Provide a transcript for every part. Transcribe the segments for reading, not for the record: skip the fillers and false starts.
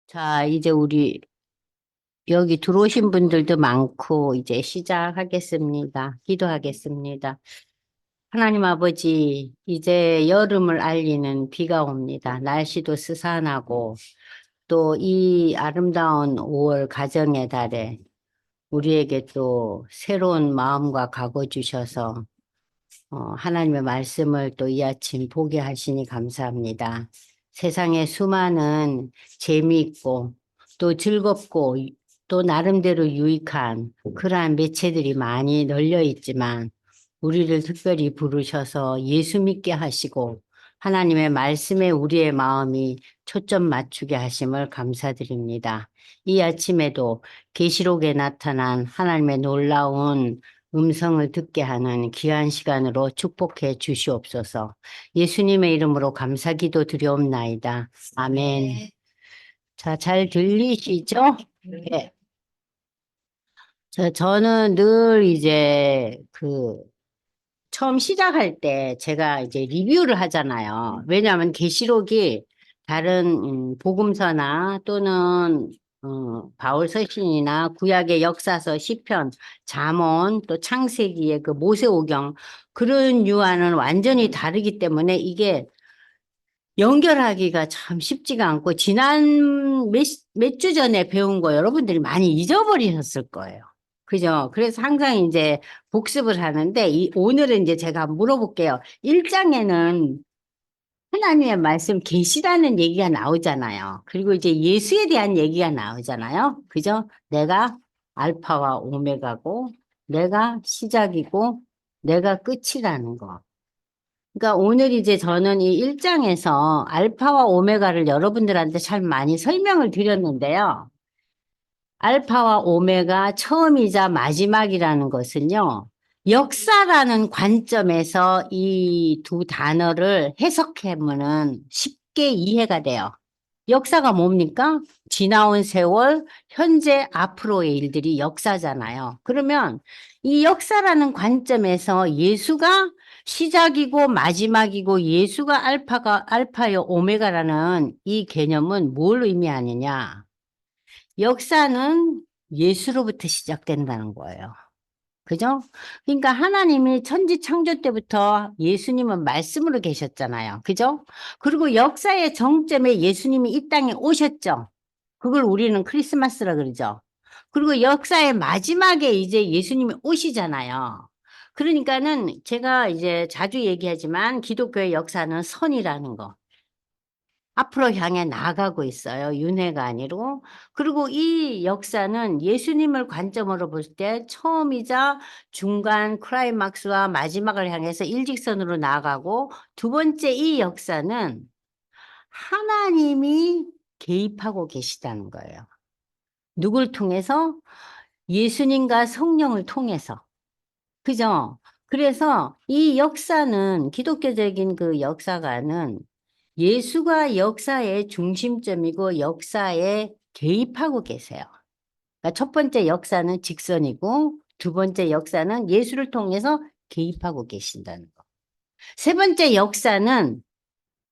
자, 이제 우리 여기 들어오신 분들도 많고, 이제 시작하겠습니다. 기도하겠습니다. 하나님 아버지, 이제 여름을 알리는 비가 옵니다. 날씨도 스산하고, 또 이 아름다운 5월 가정의 달에 우리에게 또 새로운 마음과 각오 주셔서, 하나님의 말씀을 또 이 아침 보게 하시니 감사합니다. 세상에 수많은 재미있고 또 즐겁고 또 나름대로 유익한 그러한 매체들이 많이 널려 있지만 우리를 특별히 부르셔서 예수 믿게 하시고 하나님의 말씀에 우리의 마음이 초점 맞추게 하심을 감사드립니다. 이 아침에도 계시록에 나타난 하나님의 놀라운 음성을 듣게 하는 귀한 시간으로 축복해 주시옵소서. 예수님의 이름으로 감사기도 드리옵나이다. 아멘. 자, 잘 들리시죠? 네. 저는 늘 이제 처음 시작할 때 제가 이제 리뷰를 하잖아요. 왜냐하면 계시록이 다른 복음서나 또는 바울 서신이나 구약의 역사서, 시편, 잠언, 또 창세기의 그 모세오경 그런 유아는 완전히 다르기 때문에 이게 연결하기가 참 쉽지가 않고 지난 몇 주 전에 배운 거 여러분들이 많이 잊어버리셨을 거예요. 그죠? 그래서 항상 이제 복습을 하는데 오늘은 이제 제가 물어볼게요. 1장에는 하나님의 말씀 계시라는 얘기가 나오잖아요. 그리고 이제 예수에 대한 얘기가 나오잖아요. 그죠? 내가 알파와 오메가고 내가 시작이고 내가 끝이라는 거. 그러니까 오늘 이제 저는 이 1장에서 알파와 오메가를 여러분들한테 참 많이 설명을 드렸는데요. 알파와 오메가 처음이자 마지막이라는 것은요. 역사라는 관점에서 이 두 단어를 해석하면은 쉽게 이해가 돼요. 역사가 뭡니까? 지나온 세월, 현재, 앞으로의 일들이 역사잖아요. 그러면 이 역사라는 관점에서 예수가 시작이고 마지막이고 예수가 알파요 오메가라는 이 개념은 뭘 의미하느냐? 역사는 예수로부터 시작된다는 거예요. 그죠? 그러니까 하나님이 천지 창조 때부터 예수님은 말씀으로 계셨잖아요. 그죠? 그리고 역사의 정점에 예수님이 이 땅에 오셨죠. 그걸 우리는 크리스마스라 그러죠. 그리고 역사의 마지막에 이제 예수님이 오시잖아요. 그러니까는 제가 이제 자주 얘기하지만 기독교의 역사는 선이라는 거. 앞으로 향해 나아가고 있어요. 윤회가 아니고. 그리고 이 역사는 예수님을 관점으로 볼 때 처음이자 중간 클라이막스와 마지막을 향해서 일직선으로 나아가고 두 번째 이 역사는 하나님이 개입하고 계시다는 거예요. 누굴 통해서? 예수님과 성령을 통해서. 그죠? 그래서 이 역사는 기독교적인 그 역사가는 예수가 역사의 중심점이고 역사에 개입하고 계세요. 그러니까 첫 번째 역사는 직선이고 두 번째 역사는 예수를 통해서 개입하고 계신다는 거. 세 번째 역사는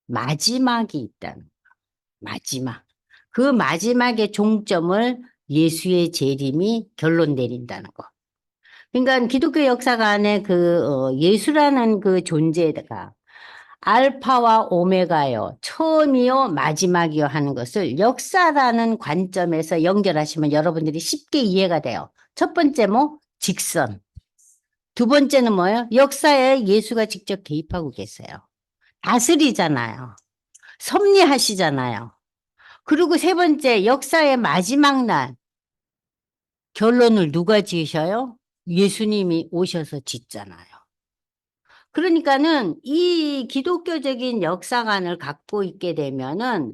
마지막이 있다는 거. 마지막. 그 마지막의 종점을 예수의 재림이 결론 내린다는 거. 그러니까 기독교 역사가 안에 예수라는 그 존재가 알파와 오메가요, 처음이요, 마지막이요 하는 것을 역사라는 관점에서 연결하시면 여러분들이 쉽게 이해가 돼요. 첫 번째 뭐? 직선. 두 번째는 뭐예요? 역사에 예수가 직접 개입하고 계세요. 다스리잖아요. 섭리하시잖아요. 그리고 세 번째, 역사의 마지막 날, 결론을 누가 지으셔요? 예수님이 오셔서 짓잖아요. 그러니까는 이 기독교적인 역사관을 갖고 있게 되면은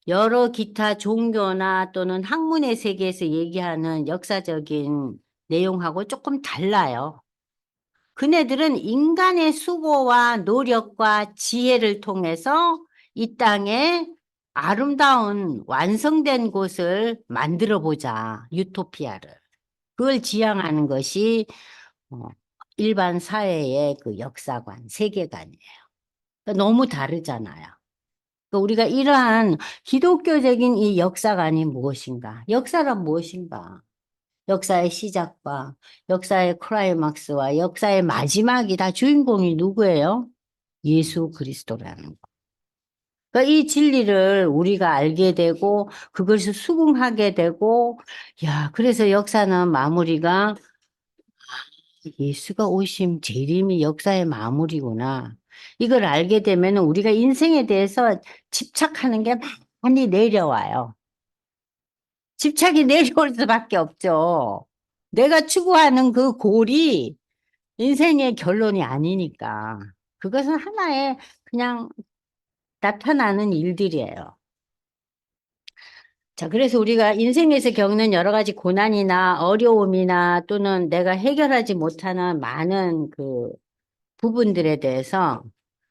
여러 기타 종교나 또는 학문의 세계에서 얘기하는 역사적인 내용하고 조금 달라요. 그네들은 인간의 수고와 노력과 지혜를 통해서 이 땅에 아름다운 완성된 곳을 만들어 보자, 유토피아를. 그걸 지향하는 것이 어, 일반 사회의 그 역사관, 세계관이에요. 그러니까 너무 다르잖아요. 그러니까 우리가 이러한 기독교적인 이 역사관이 무엇인가? 역사란 무엇인가? 역사의 시작과 역사의 클라이막스와 역사의 마지막이 다 주인공이 누구예요? 예수 그리스도라는 거. 그러니까 이 진리를 우리가 알게 되고 그것을 수긍하게 되고 야, 그래서 역사는 마무리가 예수가 오심 재림이 역사의 마무리구나. 이걸 알게 되면 우리가 인생에 대해서 집착하는 게 많이 내려와요. 집착이 내려올 수밖에 없죠. 내가 추구하는 그 골이 인생의 결론이 아니니까. 그것은 하나의 그냥 나타나는 일들이에요. 자, 그래서 우리가 인생에서 겪는 여러 가지 고난이나 어려움이나 또는 내가 해결하지 못하는 많은 그 부분들에 대해서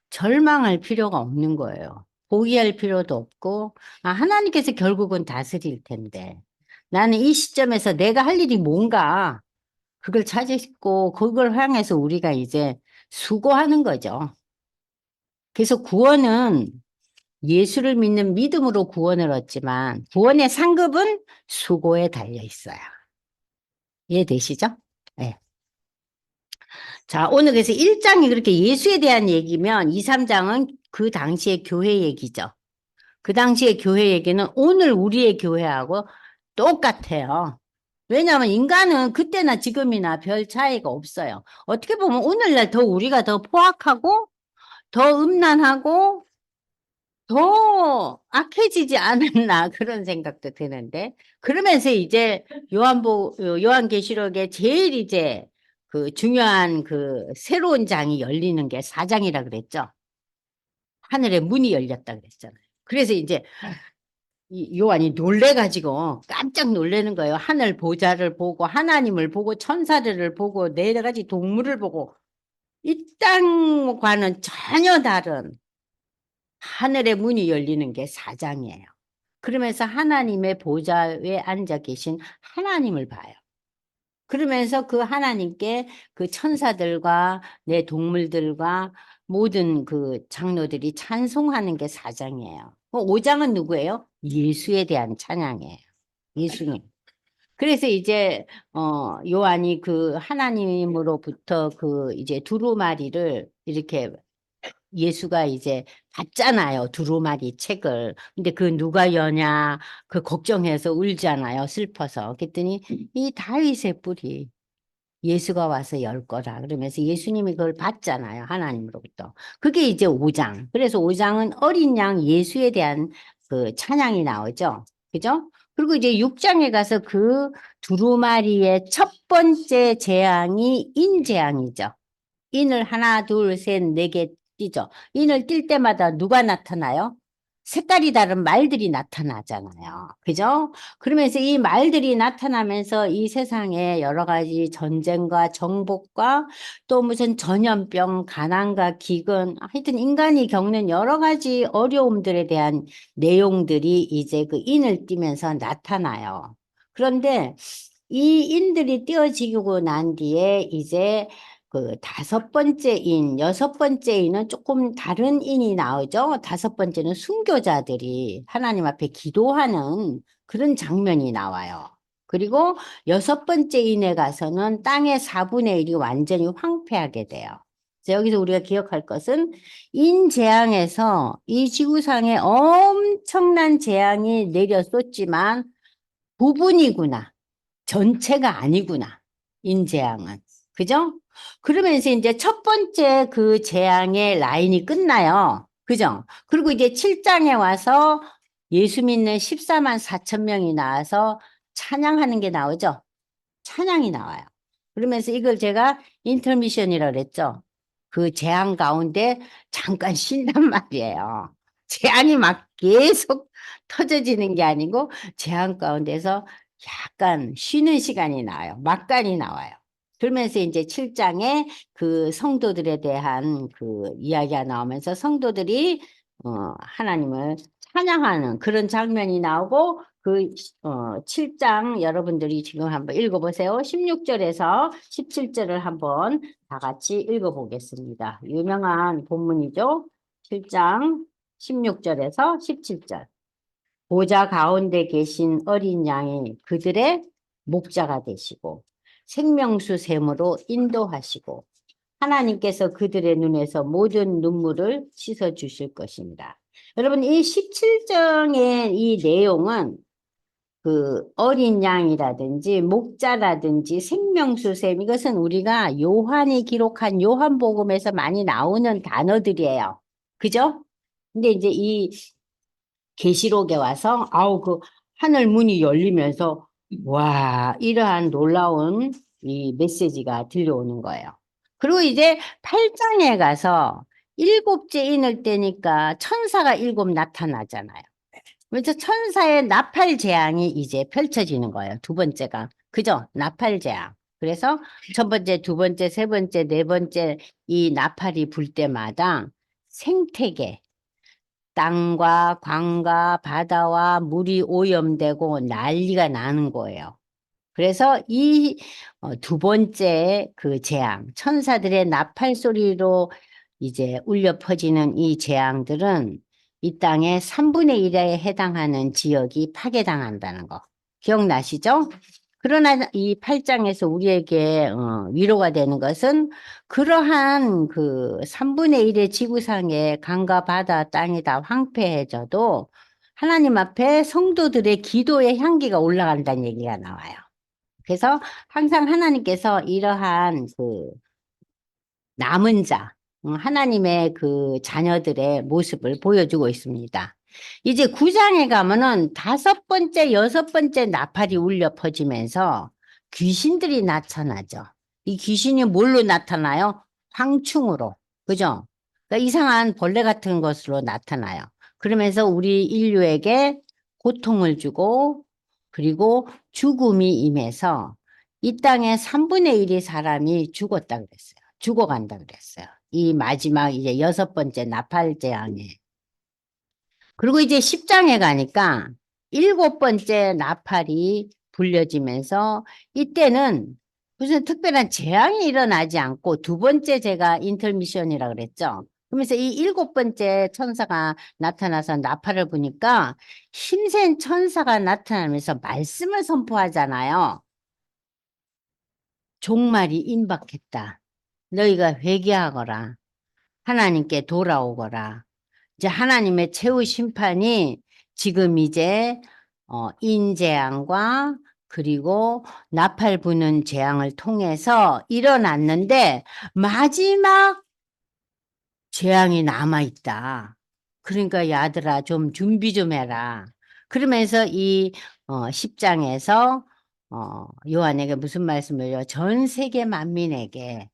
절망할 필요가 없는 거예요. 포기할 필요도 없고, 아, 하나님께서 결국은 다스릴 텐데. 나는 이 시점에서 내가 할 일이 뭔가, 그걸 찾으시고, 그걸 향해서 우리가 이제 수고하는 거죠. 그래서 구원은 예수를 믿는 믿음으로 구원을 얻지만, 구원의 상급은 수고에 달려 있어요. 이해되시죠? 네. 자, 오늘 그래서 1장이 그렇게 예수에 대한 얘기면 2, 3장은 그 당시의 교회 얘기죠. 그 당시의 교회 얘기는 오늘 우리의 교회하고 똑같아요. 왜냐하면 인간은 그때나 지금이나 별 차이가 없어요. 어떻게 보면 오늘날 더 우리가 더 포악하고 더 음란하고 더 악해지지 않았나 그런 생각도 드는데 그러면서 이제 요한계시록에 제일 이제 그 중요한 그 새로운 장이 열리는 게 4장이라 그랬죠. 하늘의 문이 열렸다 그랬잖아요. 그래서 이제 이 요한이 놀래가지고 깜짝 놀라는 거예요. 하늘 보좌를 보고 하나님을 보고 천사들을 보고 네 가지 동물을 보고 이 땅과는 전혀 다른 하늘의 문이 열리는 게 4장이에요. 그러면서 하나님의 보좌에 앉아 계신 하나님을 봐요. 그러면서 그 하나님께 그 천사들과 내 동물들과 모든 그 장로들이 찬송하는 게 4장이에요. 5장은 누구예요? 예수에 대한 찬양이에요. 예수님. 그래서 이제 요한이 그 하나님으로부터 그 이제 두루마리를 이렇게 예수가 이제 봤잖아요. 두루마리 책을. 근데 그 누가 여냐 그 걱정해서 울잖아요. 슬퍼서. 그랬더니 이 다윗의 뿔이 예수가 와서 열 거라. 그러면서 예수님이 그걸 봤잖아요. 하나님으로부터. 그게 이제 5장. 그래서 5장은 어린 양 예수에 대한 그 찬양이 나오죠. 그죠? 그리고 이제 6장에 가서 그 두루마리의 첫 번째 재앙이 인재앙이죠. 인을 하나, 둘, 셋, 네 개 띄죠. 인을 띌 때마다 누가 나타나요? 색깔이 다른 말들이 나타나잖아요. 그죠? 그러면서 이 말들이 나타나면서 이 세상에 여러 가지 전쟁과 정복과 또 무슨 전염병, 가난과 기근, 하여튼 인간이 겪는 여러 가지 어려움들에 대한 내용들이 이제 그 인을 띠면서 나타나요. 그런데 이 인들이 띄어지고 난 뒤에 이제 그 다섯 번째 인, 여섯 번째 인은 조금 다른 인이 나오죠. 다섯 번째는 순교자들이 하나님 앞에 기도하는 그런 장면이 나와요. 그리고 여섯 번째 인에 가서는 땅의 4분의 1이 완전히 황폐하게 돼요. 그래서 여기서 우리가 기억할 것은 인재앙에서 이 지구상에 엄청난 재앙이 내려 쏟지만 부분이구나. 전체가 아니구나. 인재앙은. 그죠? 그러면서 이제 첫 번째 그 재앙의 라인이 끝나요. 그죠? 그리고 이제 7장에 와서 예수 믿는 14만 4천 명이 나와서 찬양하는 게 나오죠. 찬양이 나와요. 그러면서 이걸 제가 인터미션이라고 그랬죠. 그 재앙 가운데 잠깐 쉰단 말이에요. 재앙이 막 계속 터져지는 게 아니고 재앙 가운데서 약간 쉬는 시간이 나와요. 막간이 나와요. 그러면서 이제 7장에 그 성도들에 대한 그 이야기가 나오면서 성도들이 하나님을 찬양하는 그런 장면이 나오고 그 7장 여러분들이 지금 한번 읽어보세요. 16절에서 17절을 한번 다 같이 읽어보겠습니다. 유명한 본문이죠. 7장 16절에서 17절. 보좌 가운데 계신 어린 양이 그들의 목자가 되시고 생명수 샘으로 인도하시고 하나님께서 그들의 눈에서 모든 눈물을 씻어 주실 것입니다. 여러분, 이 17장의 이 내용은 그 어린 양이라든지 목자라든지 생명수 샘, 이것은 우리가 요한이 기록한 요한복음에서 많이 나오는 단어들이에요. 그죠? 근데 이제 이 계시록에 와서 아우 그 하늘 문이 열리면서 와, 이러한 놀라운 이 메시지가 들려오는 거예요. 그리고 이제 8장에 가서 일곱째 인을 떼니까 천사가 일곱 나타나잖아요. 그래서 천사의 나팔 재앙이 이제 펼쳐지는 거예요. 두 번째가. 그죠? 나팔 재앙. 그래서 첫 번째, 두 번째, 세 번째, 네 번째 이 나팔이 불 때마다 생태계, 땅과 강과 바다와 물이 오염되고 난리가 나는 거예요. 그래서 이 두 번째 그 재앙, 천사들의 나팔 소리로 이제 울려 퍼지는 이 재앙들은 이 땅의 3분의 1에 해당하는 지역이 파괴당한다는 거. 기억나시죠? 그러나 이 8장에서 우리에게 위로가 되는 것은 그러한 그 3분의 1의 지구상의 강과 바다, 땅이 다 황폐해져도 하나님 앞에 성도들의 기도의 향기가 올라간다는 얘기가 나와요. 그래서 항상 하나님께서 이러한 그 남은 자, 하나님의 그 자녀들의 모습을 보여주고 있습니다. 이제 9장에 가면은 다섯 번째, 여섯 번째 나팔이 울려 퍼지면서 귀신들이 나타나죠. 이 귀신이 뭘로 나타나요? 황충으로. 그죠? 그러니까 이상한 벌레 같은 것으로 나타나요. 그러면서 우리 인류에게 고통을 주고 그리고 죽음이 임해서 이 땅의 3분의 1이 사람이 죽었다 그랬어요. 죽어간다 그랬어요. 이 마지막 이제 여섯 번째 나팔 재앙에. 그리고 이제 10장에 가니까 일곱 번째 나팔이 불려지면서 이때는 무슨 특별한 재앙이 일어나지 않고 두 번째 제가 인터미션이라 그랬죠. 그러면서 이 일곱 번째 천사가 나타나서 나팔을 부니까 힘센 천사가 나타나면서 말씀을 선포하잖아요. 종말이 임박했다. 너희가 회개하거라. 하나님께 돌아오거라. 이제 하나님의 최후 심판이 지금 이제 인재앙과 그리고 나팔 부는 재앙을 통해서 일어났는데 마지막 재앙이 남아있다. 그러니까 야들아 좀 준비 좀 해라. 그러면서 이 10장에서 요한에게 무슨 말씀을요? 전 세계 만민에게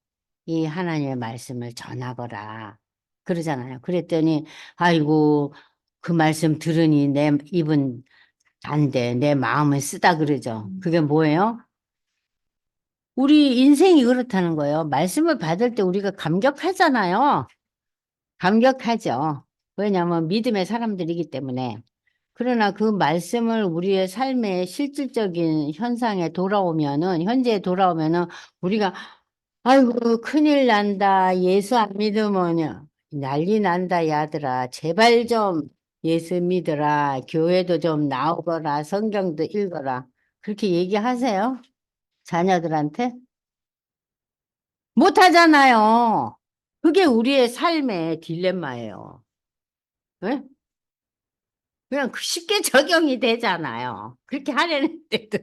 이 하나님의 말씀을 전하거라. 그러잖아요. 그랬더니 아이고 그 말씀 들으니 내 입은 단데 내 마음은 쓰다 그러죠. 그게 뭐예요? 우리 인생이 그렇다는 거예요. 말씀을 받을 때 우리가 감격하잖아요. 감격하죠. 왜냐하면 믿음의 사람들이기 때문에. 그러나 그 말씀을 우리의 삶의 실질적인 현상에 돌아오면은, 현재에 돌아오면은 우리가 아이고 큰일 난다. 예수 안 믿으면요. 난리 난다 야들아. 제발 좀 예수 믿어라. 교회도 좀 나오거라. 성경도 읽어라. 그렇게 얘기하세요. 자녀들한테? 못하잖아요. 그게 우리의 삶의 딜레마예요. 예? 그냥 쉽게 적용이 되잖아요. 그렇게 하려는데도.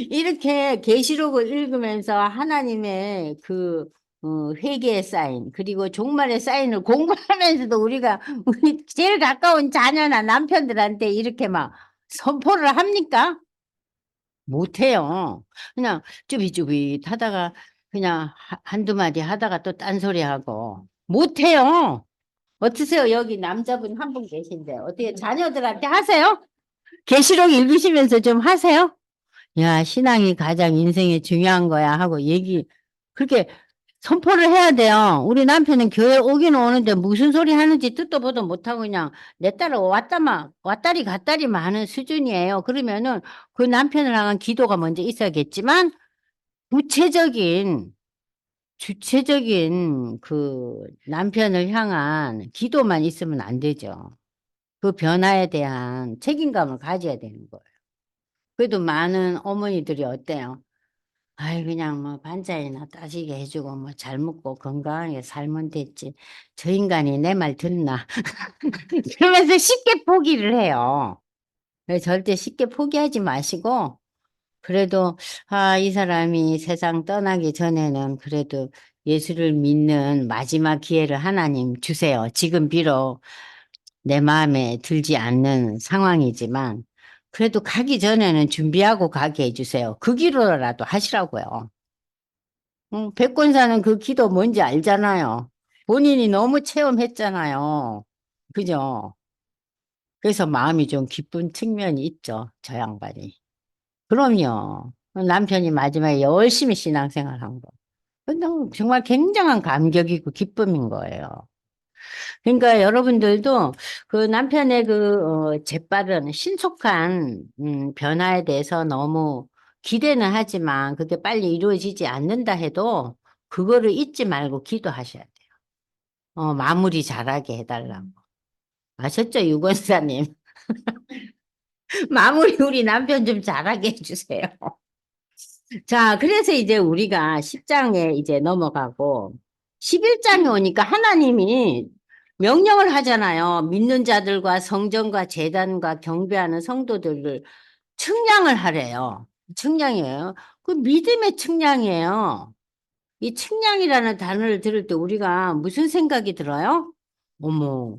이렇게 계시록을 읽으면서 하나님의 그 회개의 사인 그리고 종말의 사인을 공부하면서도 우리가 우리 제일 가까운 자녀나 남편들한테 이렇게 막 선포를 합니까? 못해요. 그냥 쭈비쭈비 하다가 그냥 한두 마디 하다가 또 딴소리 하고 못해요. 어떠세요? 여기 남자분 한 분 계신데 어떻게 자녀들한테 하세요? 계시록 읽으시면서 좀 하세요? 야, 신앙이 가장 인생에 중요한 거야 하고 그렇게 선포를 해야 돼요. 우리 남편은 교회 오긴 오는데 무슨 소리 하는지 뜻도 보도 못하고 그냥 내 딸을 왔다리 갔다리만 하는 수준이에요. 그러면은 그 남편을 향한 기도가 먼저 있어야겠지만 구체적인 주체적인 그 남편을 향한 기도만 있으면 안 되죠. 그 변화에 대한 책임감을 가져야 되는 거예요. 그래도 많은 어머니들이 어때요? 아이, 그냥 뭐 반찬이나 따지게 해주고 뭐 잘 먹고 건강하게 살면 됐지. 저 인간이 내 말 듣나? 그러면서 쉽게 포기를 해요. 그래서 절대 쉽게 포기하지 마시고, 그래도, 아, 이 사람이 세상 떠나기 전에는 그래도 예수를 믿는 마지막 기회를 하나님 주세요. 지금 비록 내 마음에 들지 않는 상황이지만, 그래도 가기 전에는 준비하고 가게 해주세요. 그 기도라도 하시라고요. 백권사는 그 기도 뭔지 알잖아요. 본인이 너무 체험했잖아요. 그죠? 그래서 마음이 좀 기쁜 측면이 있죠. 저 양반이. 그럼요. 남편이 마지막에 열심히 신앙생활 한 거. 근데 정말 굉장한 감격이고 기쁨인 거예요. 그러니까 여러분들도 그 남편의 그 재빠른 신속한 변화에 대해서 너무 기대는 하지만 그게 빨리 이루어지지 않는다 해도 그거를 잊지 말고 기도하셔야 돼요. 마무리 잘하게 해달라고. 아셨죠, 유권사님? 마무리 우리 남편 좀 잘하게 해주세요. 자, 그래서 이제 우리가 10장에 이제 넘어가고 11장에 오니까 하나님이 명령을 하잖아요. 믿는 자들과 성전과 제단과 경배하는 성도들을 측량을 하래요. 측량이에요. 그 믿음의 측량이에요. 이 측량이라는 단어를 들을 때 우리가 무슨 생각이 들어요? 어머,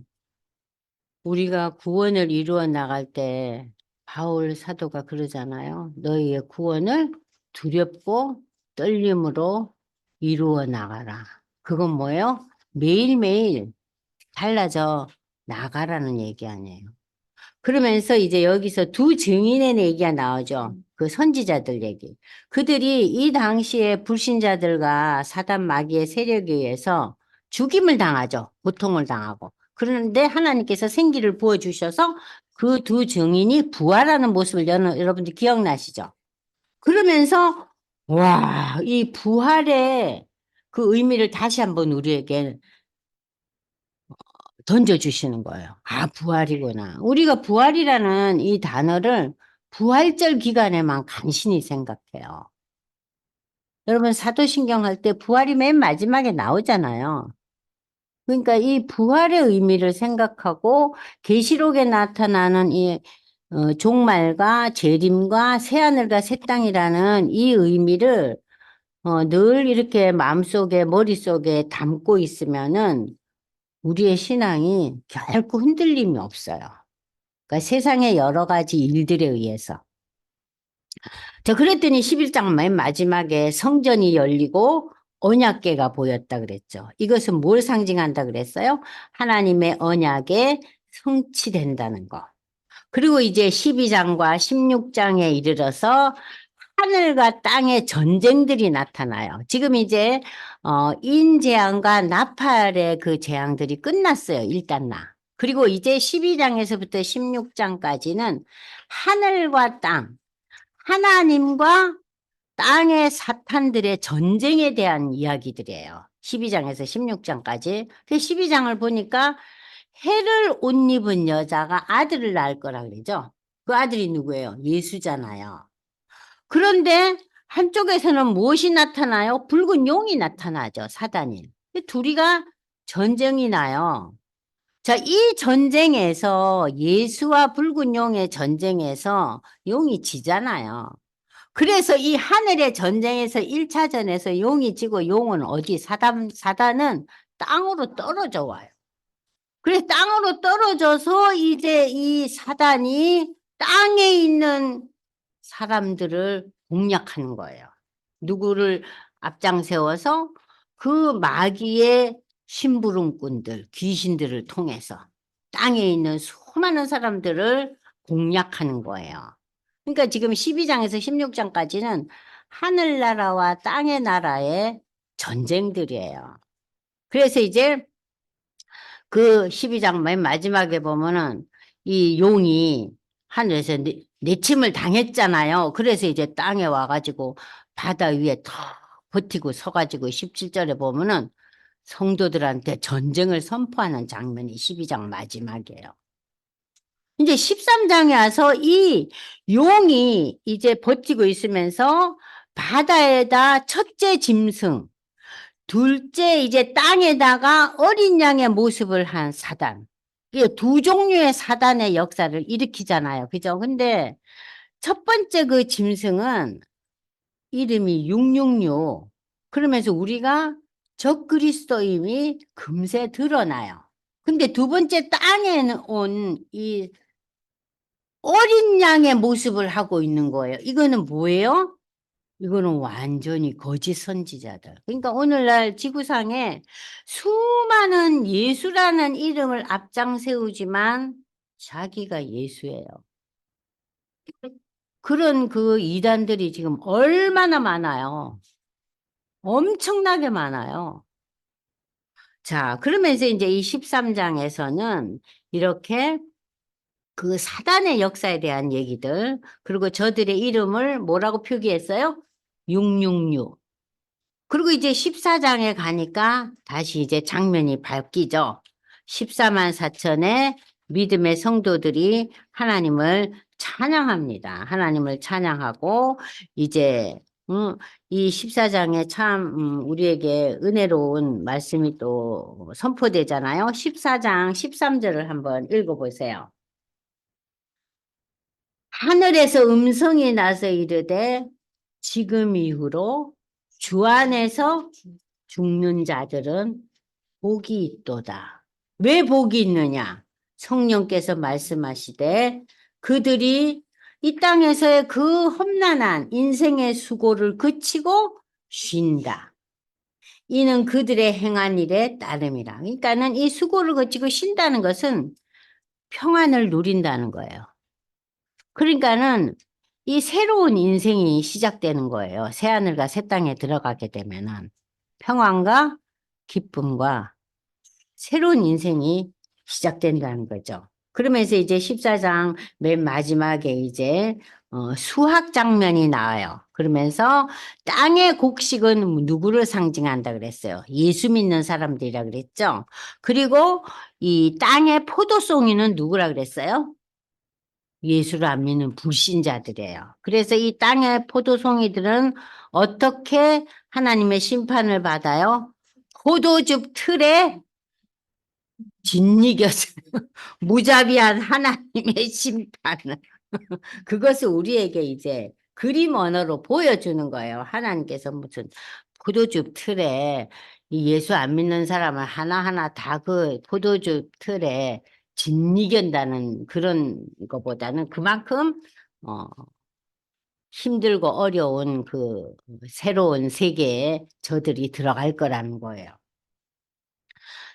우리가 구원을 이루어 나갈 때 바울 사도가 그러잖아요. 너희의 구원을 두렵고 떨림으로 이루어 나가라. 그건 뭐예요? 매일매일 달라져 나가라는 얘기 아니에요. 그러면서 이제 여기서 두 증인의 얘기가 나오죠. 그 선지자들 얘기. 그들이 이 당시에 불신자들과 사단 마귀의 세력에 의해서 죽임을 당하죠. 고통을 당하고. 그런데 하나님께서 생기를 부어주셔서 그 두 증인이 부활하는 모습을 여러분들 기억나시죠? 그러면서 와, 이 부활의 그 의미를 다시 한번 우리에게 던져주시는 거예요. 아, 부활이구나. 우리가 부활이라는 이 단어를 부활절 기간에만 간신히 생각해요. 여러분, 사도신경 할 때 부활이 맨 마지막에 나오잖아요. 그러니까 이 부활의 의미를 생각하고 계시록에 나타나는 이 종말과 재림과 새하늘과 새 땅이라는 이 의미를 늘 이렇게 마음속에 머릿속에 담고 있으면은 우리의 신앙이 결코 흔들림이 없어요. 그러니까 세상의 여러 가지 일들에 의해서. 자, 그랬더니 11장 맨 마지막에 성전이 열리고 언약궤가 보였다 그랬죠. 이것은 뭘 상징한다 그랬어요? 하나님의 언약에 성취된다는 거. 그리고 이제 12장과 16장에 이르러서 하늘과 땅의 전쟁들이 나타나요. 지금 이제 인재앙과 나팔의 그 재앙들이 끝났어요. 일단 나. 그리고 이제 12장에서부터 16장까지는 하늘과 땅, 하나님과 땅의 사탄들의 전쟁에 대한 이야기들이에요. 12장에서 16장까지. 그 12장을 보니까 해를 옷 입은 여자가 아들을 낳을 거라 그러죠. 그 아들이 누구예요? 예수잖아요. 그런데 한쪽에서는 무엇이 나타나요? 붉은 용이 나타나죠, 사단이. 둘이가 전쟁이 나요. 자, 이 전쟁에서 예수와 붉은 용의 전쟁에서 용이 지잖아요. 그래서 이 하늘의 전쟁에서 1차전에서 용이 지고 용은 어디 사단은 땅으로 떨어져 와요. 그래서 땅으로 떨어져서 이제 이 사단이 땅에 있는 사람들을 공략하는 거예요. 누구를 앞장 세워서 그 마귀의 심부름꾼들, 귀신들을 통해서 땅에 있는 수많은 사람들을 공략하는 거예요. 그러니까 지금 12장에서 16장까지는 하늘나라와 땅의 나라의 전쟁들이에요. 그래서 이제 그 12장 맨 마지막에 보면은 이 용이 하늘에서 내침을 당했잖아요. 그래서 이제 땅에 와가지고 바다 위에 탁 버티고 서가지고 17절에 보면은 성도들한테 전쟁을 선포하는 장면이 12장 마지막이에요. 이제 13장에 와서 이 용이 이제 버티고 있으면서 바다에다 첫째 짐승, 둘째 이제 땅에다가 어린 양의 모습을 한 사단. 이게 두 종류의 사단의 역사를 일으키잖아요. 그죠? 근데 첫 번째 그 짐승은 이름이 666. 그러면서 우리가 적그리스도임이 금세 드러나요. 근데 두 번째 땅에 온 이 어린 양의 모습을 하고 있는 거예요. 이거는 뭐예요? 이거는 완전히 거짓 선지자들. 그러니까 오늘날 지구상에 수많은 예수라는 이름을 앞장 세우지만 자기가 예수예요. 그런 그 이단들이 지금 얼마나 많아요. 엄청나게 많아요. 자, 그러면서 이제 이 13장에서는 이렇게 그 사단의 역사에 대한 얘기들, 그리고 저들의 이름을 뭐라고 표기했어요? 666. 그리고 이제 14장에 가니까 다시 이제 장면이 바뀌죠. 14만 4천의 믿음의 성도들이 하나님을 찬양합니다. 하나님을 찬양하고 이제 이 14장에 참 우리에게 은혜로운 말씀이 또 선포되잖아요. 14장 13절을 한번 읽어보세요. 하늘에서 음성이 나서 이르되 지금 이후로 주 안에서 죽는 자들은 복이 있도다. 왜 복이 있느냐? 성령께서 말씀하시되 그들이 이 땅에서의 그 험난한 인생의 수고를 그치고 쉰다. 이는 그들의 행한 일에 따름이라. 그러니까는 이 수고를 그치고 쉰다는 것은 평안을 누린다는 거예요. 그러니까는 이 새로운 인생이 시작되는 거예요. 새하늘과 새 땅에 들어가게 되면은 평안과 기쁨과 새로운 인생이 시작된다는 거죠. 그러면서 이제 14장 맨 마지막에 이제 수학 장면이 나와요. 그러면서 땅의 곡식은 누구를 상징한다 그랬어요? 예수 믿는 사람들이라 그랬죠. 그리고 이 땅의 포도송이는 누구라 그랬어요? 예수를 안 믿는 불신자들이에요. 그래서 이 땅의 포도송이들은 어떻게 하나님의 심판을 받아요? 포도즙 틀에 짓이겨서 무자비한 하나님의 심판을 그것을 우리에게 이제 그림 언어로 보여주는 거예요. 하나님께서 무슨 포도즙 틀에 이 예수 안 믿는 사람을 하나하나 다 그 포도즙 틀에 짓이긴다는 그런 것보다는 그만큼 어 힘들고 어려운 그 새로운 세계에 저들이 들어갈 거라는 거예요.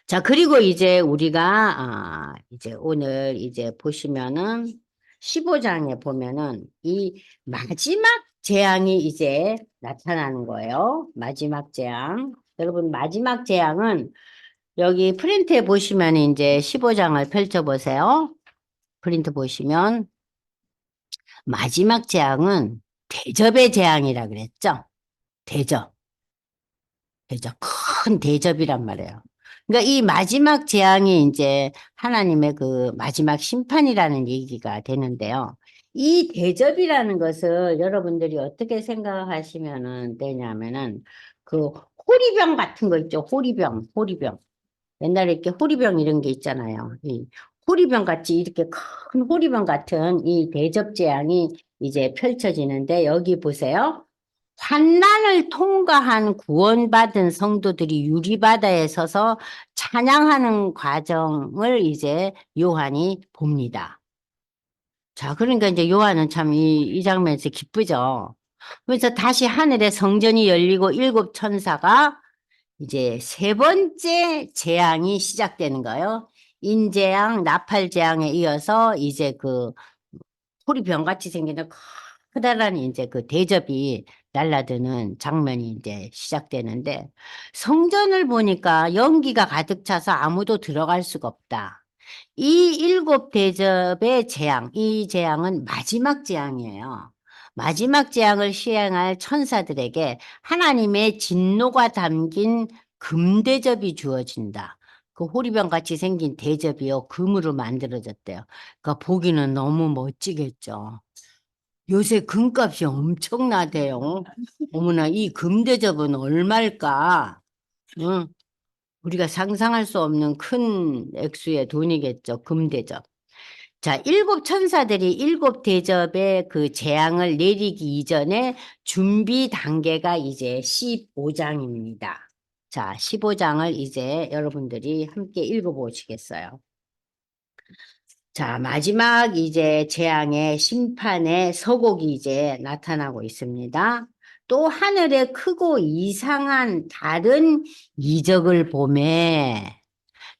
자, 그리고 이제 우리가, 이제 오늘 이제 보시면은 15장에 보면은 이 마지막 재앙이 이제 나타나는 거예요. 마지막 재앙. 여러분, 마지막 재앙은 여기 프린트에 보시면 이제 15장을 펼쳐보세요. 프린트 보시면 마지막 재앙은 대접의 재앙이라 그랬죠. 대접. 대접. 큰 대접이란 말이에요. 그러니까 이 마지막 재앙이 이제 하나님의 그 마지막 심판이라는 얘기가 되는데요. 이 대접이라는 것을 여러분들이 어떻게 생각하시면 되냐면은 그 호리병 같은 거 있죠. 호리병, 호리병. 옛날에 이렇게 호리병 이런 게 있잖아요. 이 호리병 같이 이렇게 큰 호리병 같은 이 대접 재앙이 이제 펼쳐지는데 여기 보세요. 환난을 통과한 구원받은 성도들이 유리바다에 서서 찬양하는 과정을 이제 요한이 봅니다. 자, 그러니까 이제 요한은 참 이 장면에서 기쁘죠. 그래서 다시 하늘에 성전이 열리고 일곱 천사가 이제 세 번째 재앙이 시작되는 거예요. 인재앙, 나팔재앙에 이어서 이제 그 호리병같이 생기는 커다란 이제 그 대접이 날라드는 장면이 이제 시작되는데 성전을 보니까 연기가 가득 차서 아무도 들어갈 수가 없다. 이 일곱 대접의 재앙, 이 재앙은 마지막 재앙이에요. 마지막 재앙을 시행할 천사들에게 하나님의 진노가 담긴 금대접이 주어진다. 그 호리병 같이 생긴 대접이요, 금으로 만들어졌대요. 그러니까 보기는 너무 멋지겠죠. 요새 금값이 엄청나대요. 어머나, 이 금대접은 얼마일까? 응? 우리가 상상할 수 없는 큰 액수의 돈이겠죠, 금대접. 자, 일곱 천사들이 일곱 대접의 그 재앙을 내리기 이전에 준비 단계가 이제 15장입니다. 자, 15장을 이제 여러분들이 함께 읽어보시겠어요? 자, 마지막 이제 재앙의 심판의 서곡이 이제 나타나고 있습니다. 또 하늘에 크고 이상한 다른 이적을 보매.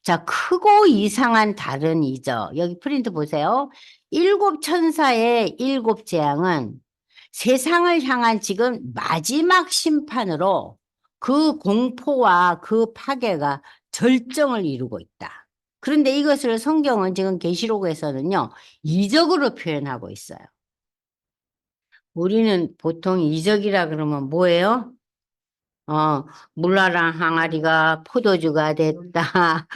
자, 크고 이상한 다른 이적. 여기 프린트 보세요. 일곱 천사의 일곱 재앙은 세상을 향한 지금 마지막 심판으로 그 공포와 그 파괴가 절정을 이루고 있다. 그런데 이것을 성경은 지금 계시록에서는요, 이적으로 표현하고 있어요. 우리는 보통 이적이라 그러면 뭐예요? 어, 물라랑 항아리가 포도주가 됐다.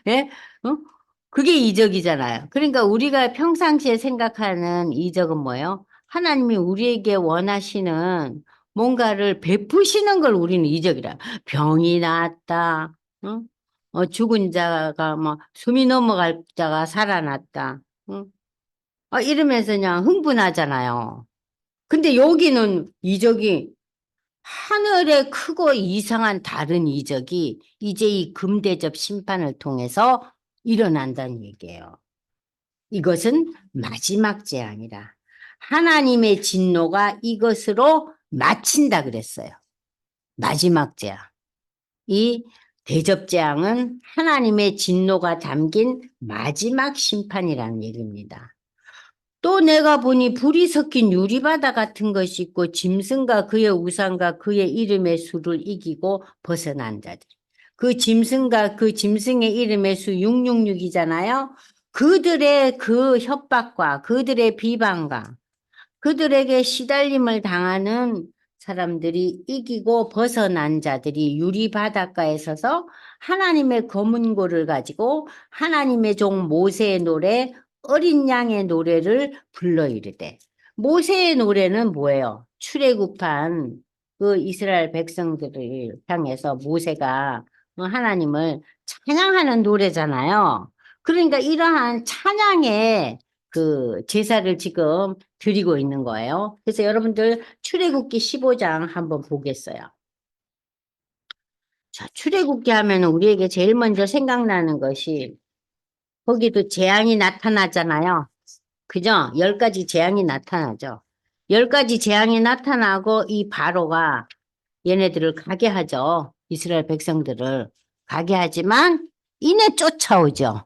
예? 어? 그게 이적이잖아요. 그러니까 우리가 평상시에 생각하는 이적은 뭐예요? 하나님이 우리에게 원하시는 뭔가를 베푸시는 걸 우리는 이적이라. 병이 나았다. 어? 죽은 자가 뭐 숨이 넘어갈 자가 살아났다. 어? 이러면서 그냥 흥분하잖아요. 근데 여기는 이적이 하늘에 크고 이상한 다른 이적이 이제 이 금대접 심판을 통해서 일어난다는 얘기예요. 이것은 마지막 재앙이라. 하나님의 진노가 이것으로 마친다 그랬어요. 마지막 재앙. 이 대접 재앙은 하나님의 진노가 담긴 마지막 심판이라는 얘기입니다. 또 내가 보니 불이 섞인 유리바다 같은 것이 있고 짐승과 그의 우상과 그의 이름의 수를 이기고 벗어난 자들. 그 짐승과 그 짐승의 이름의 수 666이잖아요. 그들의 그 협박과 그들의 비방과 그들에게 시달림을 당하는 사람들이 이기고 벗어난 자들이 유리바닷가에 서서 하나님의 검은고를 가지고 하나님의 종 모세의 노래 어린 양의 노래를 불러 이르되. 모세의 노래는 뭐예요? 출애굽한 그 이스라엘 백성들을 향해서 모세가 하나님을 찬양하는 노래잖아요. 그러니까 이러한 찬양의 그 제사를 지금 드리고 있는 거예요. 그래서 여러분들 출애굽기 15장 한번 보겠어요. 자, 출애굽기 하면 우리에게 제일 먼저 생각나는 것이 거기도 재앙이 나타나잖아요. 그죠? 10가지 재앙이 나타나죠. 10가지 재앙이 나타나고 이 바로가 얘네들을 가게 하죠. 이스라엘 백성들을 가게 하지만 이내 쫓아오죠.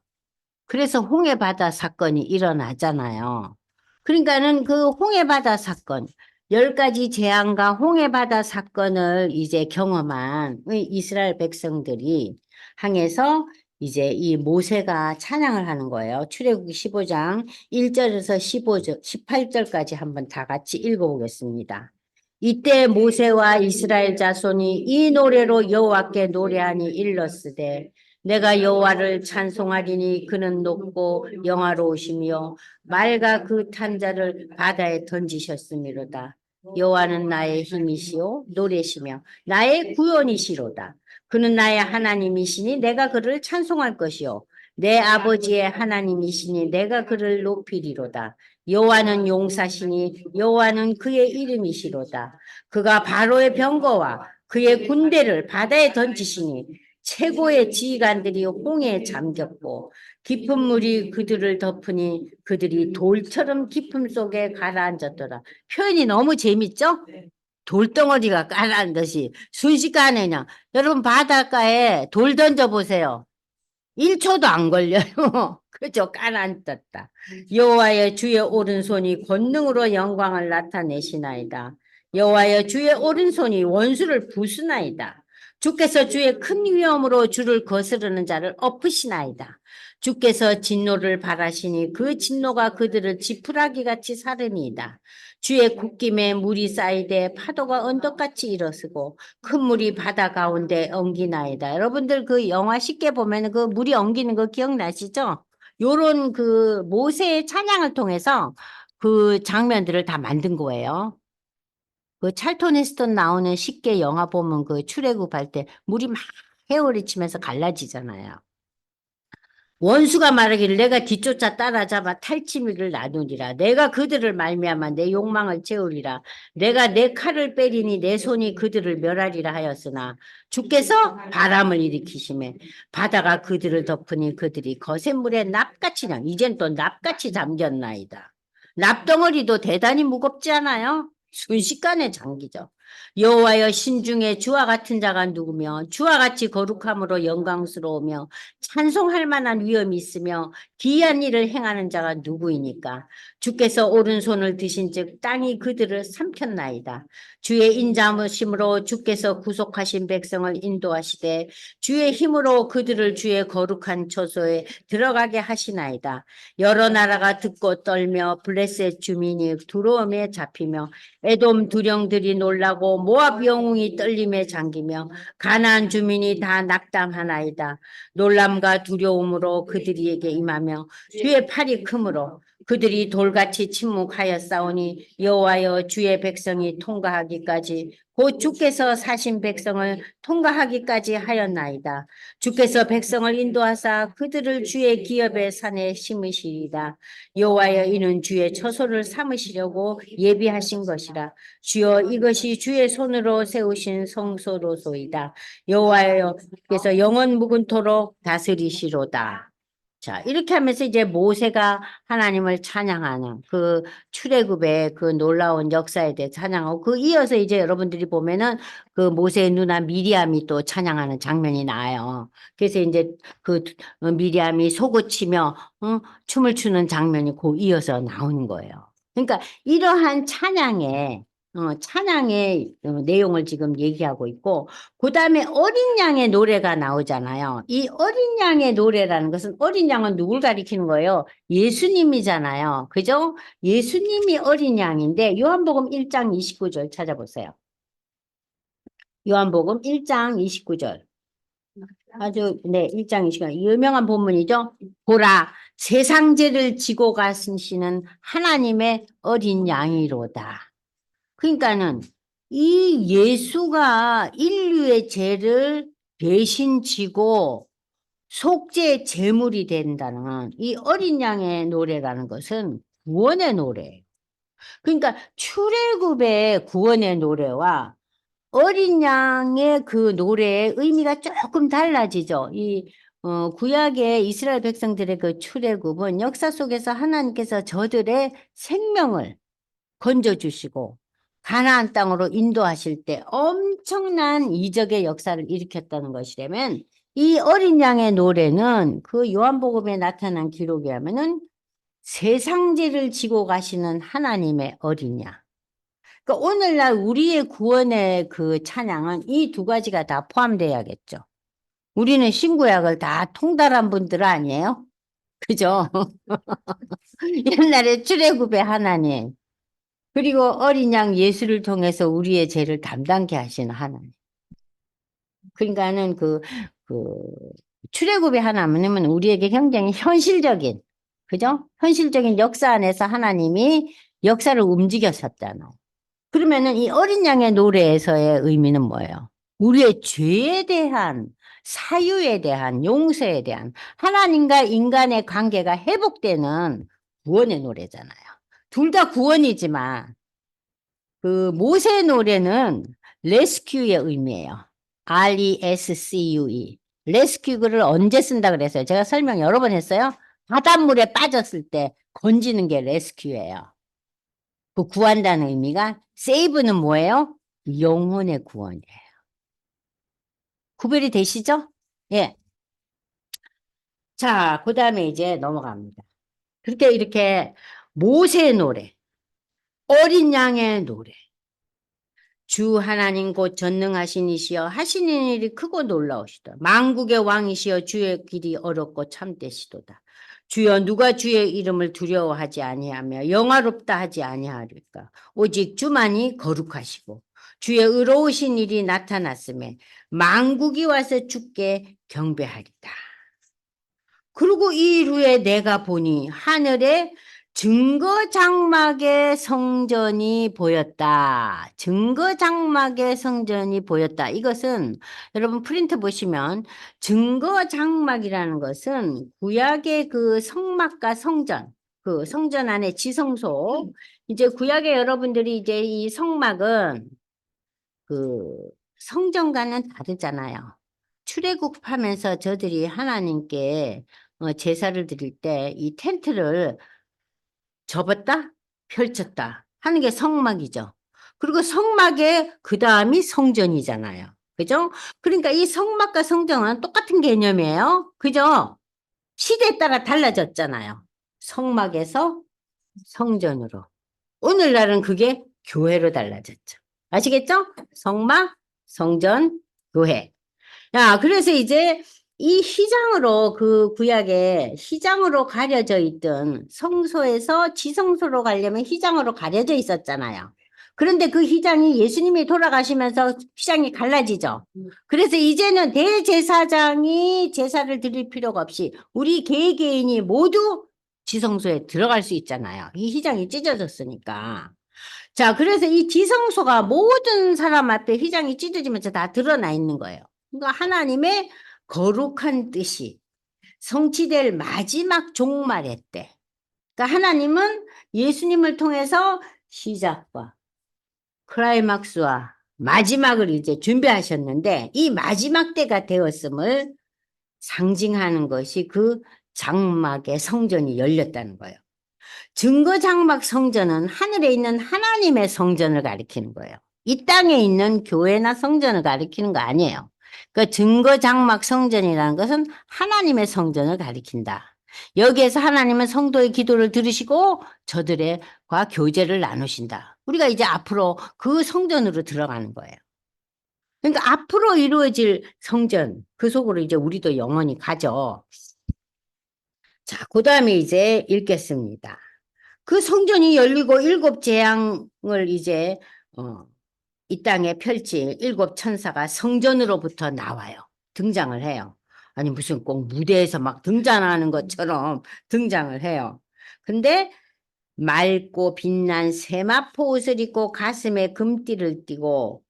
그래서 홍해바다 사건이 일어나잖아요. 그러니까는 그 홍해바다 사건, 10가지 재앙과 홍해바다 사건을 이제 경험한 이 이스라엘 백성들이 향해서 이제 이 모세가 찬양을 하는 거예요. 출애굽기 15장 1절에서 18절까지 한번 다 같이 읽어보겠습니다. 이때 모세와 이스라엘 자손이 이 노래로 여호와께 노래하니 일렀으되 내가 여호와를 찬송하리니 그는 높고 영화로우시며 말과 그 탄자를 바다에 던지셨음이로다. 여호와는 나의 힘이시요 노래시며 나의 구원이시로다. 그는 나의 하나님이시니 내가 그를 찬송할 것이요 내 아버지의 하나님이시니 내가 그를 높이리로다. 여호와는 용사시니 여호와는 그의 이름이시로다. 그가 바로의 병거와 그의 군대를 바다에 던지시니 최고의 지휘관들이 홍해에 잠겼고 깊은 물이 그들을 덮으니 그들이 돌처럼 깊음 속에 가라앉았더라. 표현이 너무 재밌죠? 돌덩어리가 가라앉듯이 순식간에 그냥 여러분 바닷가에 돌 던져보세요. 1초도 안 걸려요. 그저 가라앉았다. 여호와의 주의 오른손이 권능으로 영광을 나타내시나이다. 여호와의 주의 오른손이 원수를 부수나이다. 주께서 주의 큰 위엄으로 주를 거스르는 자를 엎으시나이다. 주께서 진노를 발하시니 그 진노가 그들을 지푸라기 같이 사르니이다. 주의 굽김에 물이 쌓이되 파도가 언덕같이 일어서고 큰 물이 바다 가운데 엉기나이다. 여러분들 그 영화 쉽게 보면 그 물이 엉기는 거 기억나시죠? 요런 그 모세의 찬양을 통해서 그 장면들을 다 만든 거예요. 그 찰톤 헤스턴 나오는 쉽게 영화 보면 그 출애굽할 때 물이 막 헤어리치면서 갈라지잖아요. 원수가 말하기를 내가 뒤쫓아 따라잡아 탈취미를 나누리라. 내가 그들을 말미암아 내 욕망을 채우리라. 내가 내 칼을 빼리니 내 손이 그들을 멸하리라 하였으나 주께서 바람을 일으키심에 바다가 그들을 덮으니 그들이 거센 물에 납같이 이젠 또 납같이 잠겼나이다. 납덩어리도 대단히 무겁지 않아요? 순식간에 잠기죠. 여호와여 신중에 주와 같은 자가 누구며 주와 같이 거룩함으로 영광스러우며 찬송할 만한 위엄이 있으며 기이한 일을 행하는 자가 누구이니까. 주께서 오른손을 드신즉 땅이 그들을 삼켰나이다. 주의 인자하심으로 주께서 구속하신 백성을 인도하시되 주의 힘으로 그들을 주의 거룩한 처소에 들어가게 하시나이다. 여러 나라가 듣고 떨며 블레셋 주민이 두려움에 잡히며 에돔 두령들이 놀라고 모압 영웅이 떨림에 잠기며 가나안 주민이 다 낙담하나이다. 놀람과 두려움으로 그들에게 임하며 주의 팔이 크므로 그들이 돌같이 침묵하여 싸우니 여호와여 주의 백성이 통과하기까지 곧 주께서 사신 백성을 통과하기까지 하였나이다. 주께서 백성을 인도하사 그들을 주의 기업의 산에 심으시리다. 여호와여 이는 주의 처소를 삼으시려고 예비하신 것이라. 주여 이것이 주의 손으로 세우신 성소로소이다. 여호와여께서 영원 묵은토록 다스리시로다. 자, 이렇게 하면서 이제 모세가 하나님을 찬양하는 그 출애굽의 그 놀라운 역사에 대해 찬양하고 그 이어서 이제 여러분들이 보면은 그 모세의 누나 미리암이 또 찬양하는 장면이 나와요. 그래서 이제 그 미리암이 속을 치며 춤을 추는 장면이 그 이어서 나오는 거예요. 그러니까 이러한 찬양의 내용을 지금 얘기하고 있고, 그 다음에 어린 양의 노래가 나오잖아요. 이 어린 양의 노래라는 것은 어린 양은 누굴 가리키는 거예요? 예수님이잖아요. 그죠? 예수님이 어린 양인데, 요한복음 1장 29절 찾아보세요. 요한복음 1장 29절. 아주, 네, 1장 29절. 유명한 본문이죠? 보라, 세상 죄를 지고 가시는 하나님의 어린 양이로다. 그러니까는 이 예수가 인류의 죄를 대신 지고 속죄의 제물이 된다는 이 어린 양의 노래라는 것은 구원의 노래예요. 그러니까 출애굽의 구원의 노래와 어린 양의 그 노래의 의미가 조금 달라지죠. 이 구약의 이스라엘 백성들의 그 출애굽은 역사 속에서 하나님께서 저들의 생명을 건져주시고 가나안 땅으로 인도하실 때 엄청난 이적의 역사를 일으켰다는 것이라면 이 어린 양의 노래는 그 요한복음에 나타난 기록에 하면은 세상 죄를 지고 가시는 하나님의 어린 양. 그러니까 오늘날 우리의 구원의 그 찬양은 이 두 가지가 다 포함돼야겠죠. 우리는 신구약을 다 통달한 분들 아니에요? 그죠? 옛날에 출애굽의 하나님, 그리고 어린 양 예수를 통해서 우리의 죄를 담당케 하시는 하나님. 그러니까는 그, 출애굽의 하나님은 우리에게 굉장히 현실적인, 그죠? 현실적인 역사 안에서 하나님이 역사를 움직였었잖아요. 그러면은 이 어린 양의 노래에서의 의미는 뭐예요? 우리의 죄에 대한, 사유에 대한, 용서에 대한 하나님과 인간의 관계가 회복되는 구원의 노래잖아요. 둘 다 구원이지만 그 모세 노래는 레스큐의 의미예요. RESCUE. 레스큐를 언제 쓴다 그랬어요? 제가 설명 여러 번 했어요. 바닷물에 빠졌을 때 건지는 게 레스큐예요. 그 구한다는 의미가 세이브는 뭐예요? 영혼의 구원이에요. 구별이 되시죠? 예. 자, 그 다음에 이제 넘어갑니다. 그렇게 이렇게 모세의 노래, 어린 양의 노래, 주 하나님 곧 전능하신 이시여 하시는 일이 크고 놀라우시다. 만국의 왕이시여 주의 길이 어렵고 참되시도다. 주여 누가 주의 이름을 두려워하지 아니하며 영화롭다 하지 아니하리까. 오직 주만이 거룩하시고 주의 의로우신 일이 나타났음에 만국이 와서 주께 경배하리다. 그리고 이 일 후에 내가 보니 하늘에 증거장막의 성전이 보였다. 증거장막의 성전이 보였다. 이것은 여러분 프린트 보시면 증거장막이라는 것은 구약의 그 성막과 성전, 그 성전 안에 지성소. 이제 구약의 여러분들이 이제 이 성막은 그 성전과는 다르잖아요. 출애굽하면서 저들이 하나님께 제사를 드릴 때 이 텐트를 접었다, 펼쳤다 하는 게 성막이죠. 그리고 성막의 그 다음이 성전이잖아요. 그죠? 그러니까 이 성막과 성전은 똑같은 개념이에요. 그죠? 시대에 따라 달라졌잖아요. 성막에서 성전으로. 오늘날은 그게 교회로 달라졌죠. 아시겠죠? 성막, 성전, 교회. 야, 그래서 이제 이 휘장으로 그 구약에 휘장으로 가려져 있던 성소에서 지성소로 가려면 휘장으로 가려져 있었잖아요. 그런데 그 휘장이 예수님이 돌아가시면서 휘장이 갈라지죠. 그래서 이제는 대제사장이 제사를 드릴 필요가 없이 우리 개개인이 모두 지성소에 들어갈 수 있잖아요. 이 휘장이 찢어졌으니까. 자, 그래서 이 지성소가 모든 사람 앞에 휘장이 찢어지면서 다 드러나 있는 거예요. 그러니까 하나님의 거룩한 뜻이 성취될 마지막 종말의 때. 그러니까 하나님은 예수님을 통해서 시작과 클라이막스와 마지막을 이제 준비하셨는데 이 마지막 때가 되었음을 상징하는 것이 그 장막의 성전이 열렸다는 거예요. 증거장막 성전은 하늘에 있는 하나님의 성전을 가리키는 거예요. 이 땅에 있는 교회나 성전을 가리키는 거 아니에요. 그 증거장막 성전이라는 것은 하나님의 성전을 가리킨다. 여기에서 하나님은 성도의 기도를 들으시고 저들과 교제를 나누신다. 우리가 이제 앞으로 그 성전으로 들어가는 거예요. 그러니까 앞으로 이루어질 성전, 그 속으로 이제 우리도 영원히 가죠. 자, 그 다음에 이제 읽겠습니다. 그 성전이 열리고 일곱 재앙을 이제 이 땅에 펼칠 일곱 천사가 성전으로부터 나와요. 등장을 해요. 아니 무슨 꼭 무대에서 막 등장하는 것처럼 등장을 해요. 근데 맑고 빛난 세마포 옷을 입고 가슴에 금띠를 띠고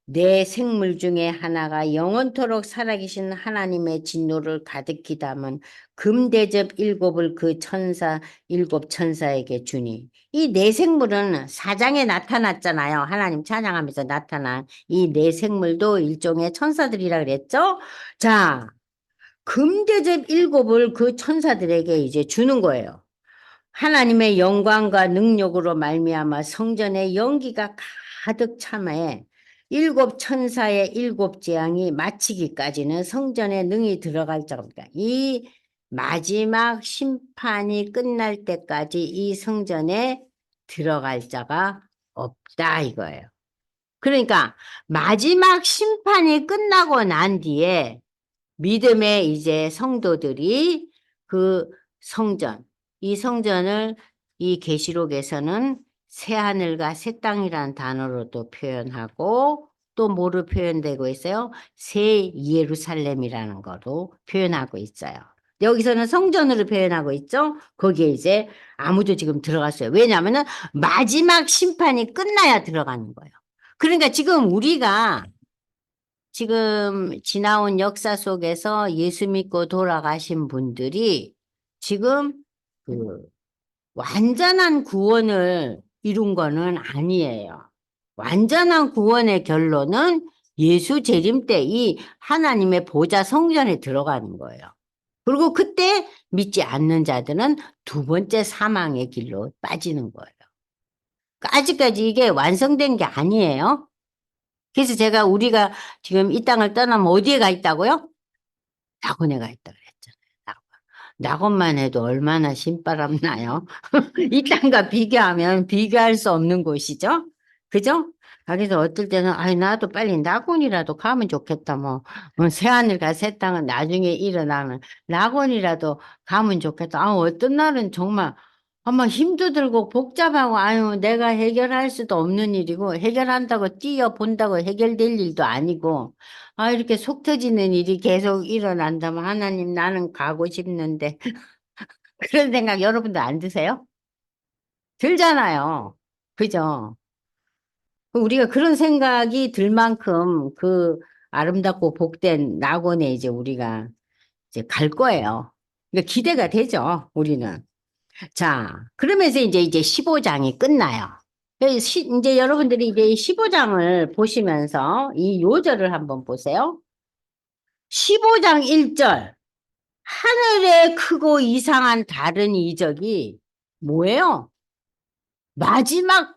내 생물 중에 하나가 영원토록 살아계신 하나님의 진노를 가득히 담은 금대접 일곱을 그 천사 일곱 천사에게 주니 이 네 생물은 사장에 나타났잖아요. 하나님 찬양하면서 나타난 이 네 생물도 일종의 천사들이라 그랬죠. 자, 금대접 일곱을 그 천사들에게 이제 주는 거예요. 하나님의 영광과 능력으로 말미암아 성전의 연기가 가득 참에 일곱 천사의 일곱 재앙이 마치기까지는 성전에 능히 들어갈 자가 없다. 이 마지막 심판이 끝날 때까지 이 성전에 들어갈 자가 없다 이거예요. 그러니까 마지막 심판이 끝나고 난 뒤에 믿음의 이제 성도들이 그 성전, 이 성전을 이 계시록에서는 새 하늘과 새 땅이라는 단어로도 표현하고 또 뭐로 표현되고 있어요? 새 예루살렘이라는 거로 표현하고 있어요. 여기서는 성전으로 표현하고 있죠. 거기에 이제 아무도 지금 들어갔어요. 왜냐하면 마지막 심판이 끝나야 들어가는 거예요. 그러니까 지금 우리가 지금 지나온 역사 속에서 예수 믿고 돌아가신 분들이 지금 그 완전한 구원을 이룬 거는 아니에요. 완전한 구원의 결론은 예수 재림 때 이 하나님의 보좌 성전에 들어가는 거예요. 그리고 그때 믿지 않는 자들은 두 번째 사망의 길로 빠지는 거예요. 그러니까 아직까지 이게 완성된 게 아니에요. 그래서 제가 우리가 지금 이 땅을 떠나면 어디에 가 있다고요? 낙원에 가 있다 그랬잖아요. 낙원만 해도 얼마나 신바람 나요? 이 땅과 비교하면 비교할 수 없는 곳이죠. 그죠? 그래서 어떨 때는, 아이, 나도 빨리 낙원이라도 가면 좋겠다. 새하늘 새 땅은 나중에 일어나면 낙원이라도 가면 좋겠다. 어떤 날은 정말, 아마 힘도 들고 복잡하고, 아유, 내가 해결할 수도 없는 일이고, 해결한다고 뛰어본다고 해결될 일도 아니고, 이렇게 속 터지는 일이 계속 일어난다면, 하나님, 나는 가고 싶는데. 그런 생각 여러분들 안 드세요? 들잖아요. 그죠? 우리가 그런 생각이 들 만큼 그 아름답고 복된 낙원에 이제 우리가 이제 갈 거예요. 그러니까 기대가 되죠, 우리는. 자, 그러면서 이제 15장이 끝나요. 이제 여러분들이 이제 15장을 보시면서 이 요절을 한번 보세요. 15장 1절. 하늘에 크고 이상한 다른 이적이 뭐예요? 마지막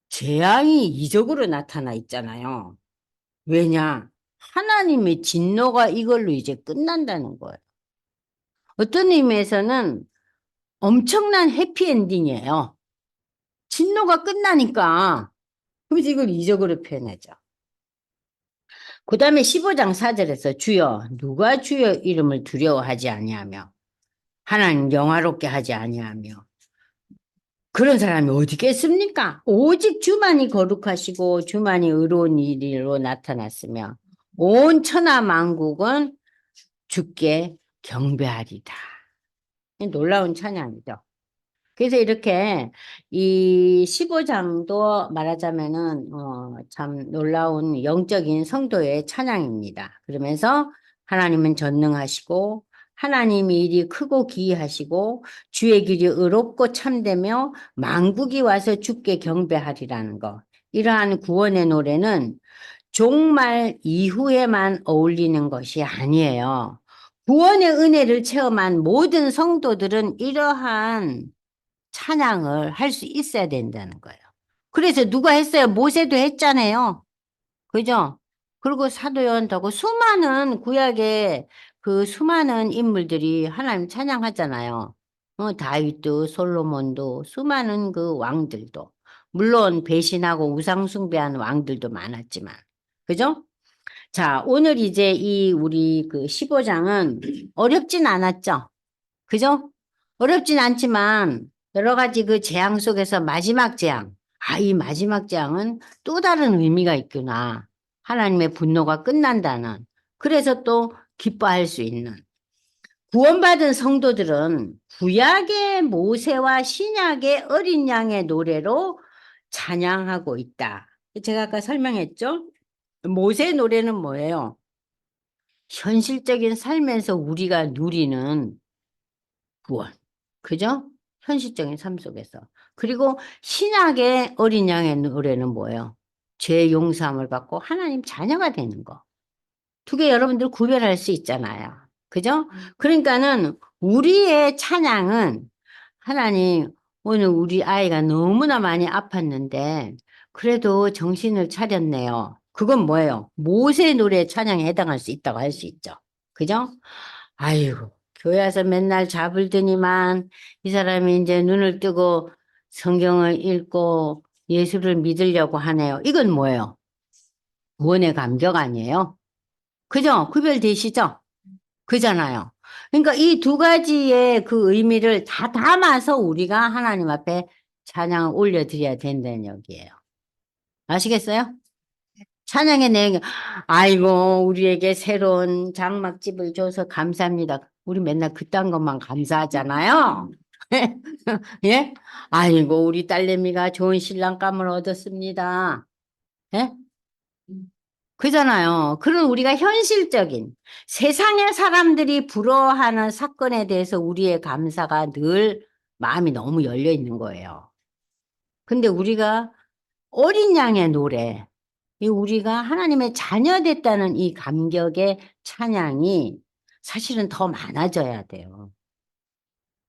재앙이 이적으로 나타나 있잖아요. 왜냐? 하나님의 진노가 이걸로 이제 끝난다는 거예요. 어떤 의미에서는 엄청난 해피엔딩이에요. 진노가 끝나니까. 그래서 이걸 이적으로 표현하죠. 그 다음에 15장 4절에서 주여 누가 주여 이름을 두려워하지 아니하며 하나님 영화롭게 하지 아니하며 그런 사람이 어디 있겠습니까? 오직 주만이 거룩하시고 주만이 의로운 일로 나타났으며 온 천하 만국은 주께 경배하리다. 놀라운 찬양이죠. 그래서 이렇게 이 15장도 말하자면은 참 놀라운 영적인 성도의 찬양입니다. 그러면서 하나님은 전능하시고 하나님의 일이 크고 기이하시고 주의 길이 의롭고 참되며 만국이 와서 주께 경배하리라는 거. 이러한 구원의 노래는 종말 이후에만 어울리는 것이 아니에요. 구원의 은혜를 체험한 모든 성도들은 이러한 찬양을 할 수 있어야 된다는 거예요. 그래서 누가 했어요? 모세도 했잖아요. 그죠? 그리고 사도 요한도 수많은 구약의 그 수많은 인물들이 하나님 찬양하잖아요. 다윗도 솔로몬도 수많은 그 왕들도 물론 배신하고 우상 숭배하는 왕들도 많았지만 그죠? 자, 오늘 이제 이 우리 그 15장은 어렵진 않았죠? 그죠? 어렵진 않지만 여러 가지 그 재앙 속에서 마지막 재앙. 이 마지막 재앙은 또 다른 의미가 있구나. 하나님의 분노가 끝난다는. 그래서 또 기뻐할 수 있는. 구원받은 성도들은 구약의 모세와 신약의 어린 양의 노래로 찬양하고 있다. 제가 아까 설명했죠? 모세 노래는 뭐예요? 현실적인 삶에서 우리가 누리는 구원. 그죠? 현실적인 삶 속에서. 그리고 신약의 어린 양의 노래는 뭐예요? 죄 용서함을 받고 하나님 자녀가 되는 거. 두 개 여러분들 구별할 수 있잖아요. 그죠? 그러니까는 우리의 찬양은 하나님, 오늘 우리 아이가 너무나 많이 아팠는데 그래도 정신을 차렸네요. 그건 뭐예요? 모세 노래 찬양에 해당할 수 있다고 할 수 있죠. 그죠? 아이고, 교회 와서 맨날 잡을더니만 이 사람이 이제 눈을 뜨고 성경을 읽고 예수를 믿으려고 하네요. 이건 뭐예요? 구원의 감격 아니에요? 그죠? 구별되시죠? 그잖아요. 그러니까 이 두 가지의 그 의미를 다 담아서 우리가 하나님 앞에 찬양을 올려드려야 된다는 얘기예요. 아시겠어요? 찬양의 내용이, 아이고, 우리에게 새로운 장막집을 줘서 감사합니다. 우리 맨날 그딴 것만 감사하잖아요. 예? 아이고, 우리 딸내미가 좋은 신랑감을 얻었습니다. 예? 그잖아요. 그런 우리가 현실적인 세상의 사람들이 부러워하는 사건에 대해서 우리의 감사가 늘 마음이 너무 열려 있는 거예요. 근데 우리가 어린 양의 노래, 이 우리가 하나님의 자녀 됐다는 이 감격의 찬양이 사실은 더 많아져야 돼요.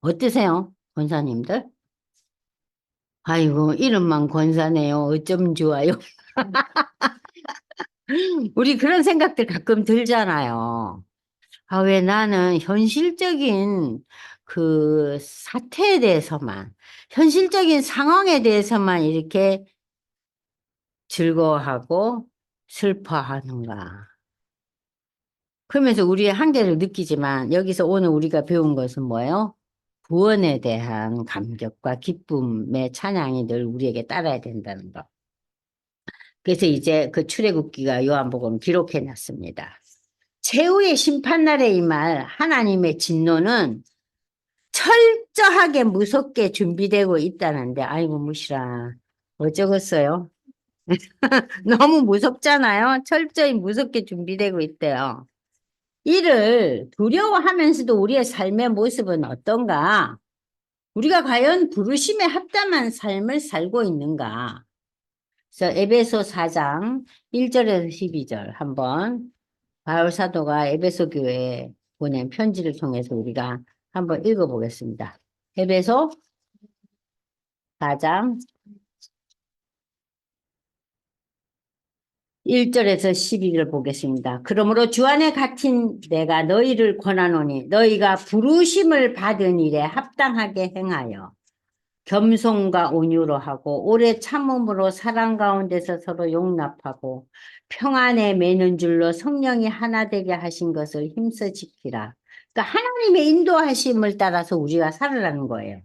어떠세요, 권사님들? 아이고, 이름만 권사네요. 어쩜 좋아요. 우리 그런 생각들 가끔 들잖아요. 왜 나는 현실적인 그 사태에 대해서만, 현실적인 상황에 대해서만 이렇게 즐거워하고 슬퍼하는가. 그러면서 우리의 한계를 느끼지만 여기서 오늘 우리가 배운 것은 뭐예요? 구원에 대한 감격과 기쁨의 찬양이 늘 우리에게 따라야 된다는 거. 그래서 이제 그 출애굽기가 요한복음 기록해 놨습니다. 최후의 심판날에 임할 하나님의 진노는 철저하게 무섭게 준비되고 있다는데, 아이고, 무시라. 어쩌겠어요? 너무 무섭잖아요? 철저히 무섭게 준비되고 있대요. 이를 두려워하면서도 우리의 삶의 모습은 어떤가? 우리가 과연 부르심에 합당한 삶을 살고 있는가? 그래서 에베소 4장 1절에서 12절 한번 바울 사도가 에베소 교회에 보낸 편지를 통해서 우리가 한번 읽어보겠습니다. 에베소 4장 1절에서 12절 보겠습니다. 그러므로 주 안에 갇힌 내가 너희를 권하노니 너희가 부르심을 받은 일에 합당하게 행하여 겸손과 온유로 하고 오래 참음으로 사랑 가운데서 서로 용납하고 평안에 매는 줄로 성령이 하나 되게 하신 것을 힘써 지키라. 그러니까 하나님의 인도하심을 따라서 우리가 살아가는 거예요.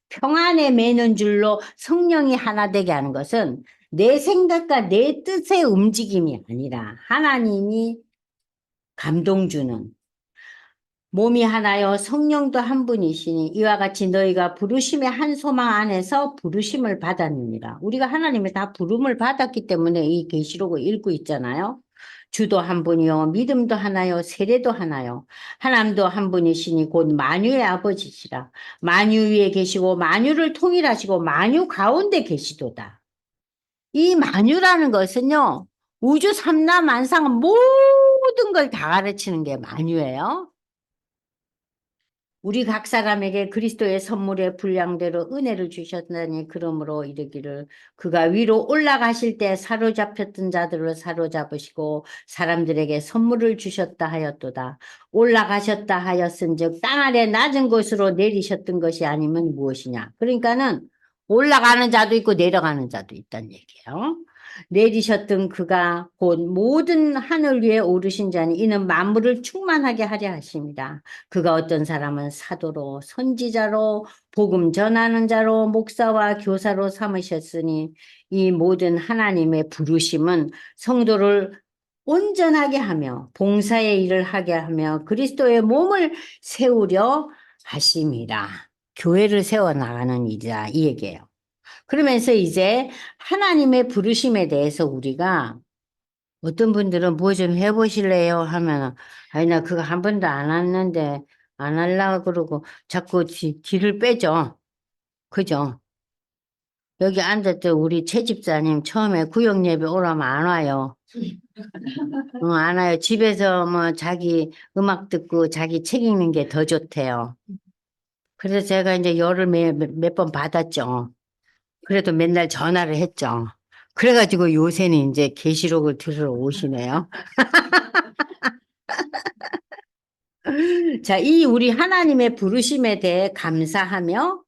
평안에 매는 줄로 성령이 하나 되게 하는 것은 내 생각과 내 뜻의 움직임이 아니라 하나님이 감동 주는 몸이 하나요 성령도 한 분이시니 이와 같이 너희가 부르심의 한 소망 안에서 부르심을 받았느니라. 우리가 하나님의 다 부름을 받았기 때문에 이 계시록을 읽고 있잖아요. 주도 한 분이요 믿음도 하나요 세례도 하나요 하나님도 한 분이시니 곧 만유의 아버지시라. 만유 위에 계시고 만유를 통일하시고 만유 가운데 계시도다. 이 만유라는 것은요 우주 삼라만상 모든 걸 다 가르치는 게 만유예요. 우리 각 사람에게 그리스도의 선물의 분량대로 은혜를 주셨다니 그러므로 이르기를 그가 위로 올라가실 때 사로잡혔던 자들을 사로잡으시고 사람들에게 선물을 주셨다 하였도다. 올라가셨다 하였은즉 땅 아래 낮은 곳으로 내리셨던 것이 아니면 무엇이냐. 그러니까는 올라가는 자도 있고 내려가는 자도 있다는 얘기예요. 내리셨던 그가 곧 모든 하늘 위에 오르신 자니 이는 만물을 충만하게 하려 하십니다. 그가 어떤 사람은 사도로 선지자로 복음 전하는 자로 목사와 교사로 삼으셨으니 이 모든 하나님의 부르심은 성도를 온전하게 하며 봉사의 일을 하게 하며 그리스도의 몸을 세우려 하심이라. 교회를 세워나가는 일이다 이 얘기예요. 그러면서 이제 하나님의 부르심에 대해서 우리가 어떤 분들은 뭐 좀 해보실래요? 하면, 아니, 나 그거 한 번도 안 했는데, 안 하려고 그러고, 자꾸 뒤를 빼죠. 그죠? 여기 앉았던 우리 최 집사님 처음에 구역 예배 오라면 안 와요. 안 와요. 집에서 뭐 자기 음악 듣고 자기 책 읽는 게 더 좋대요. 그래서 제가 이제 열을 몇 번 받았죠. 그래도 맨날 전화를 했죠. 그래가지고 요새는 이제 계시록을 들으러 오시네요. 자, 이 우리 하나님의 부르심에 대해 감사하며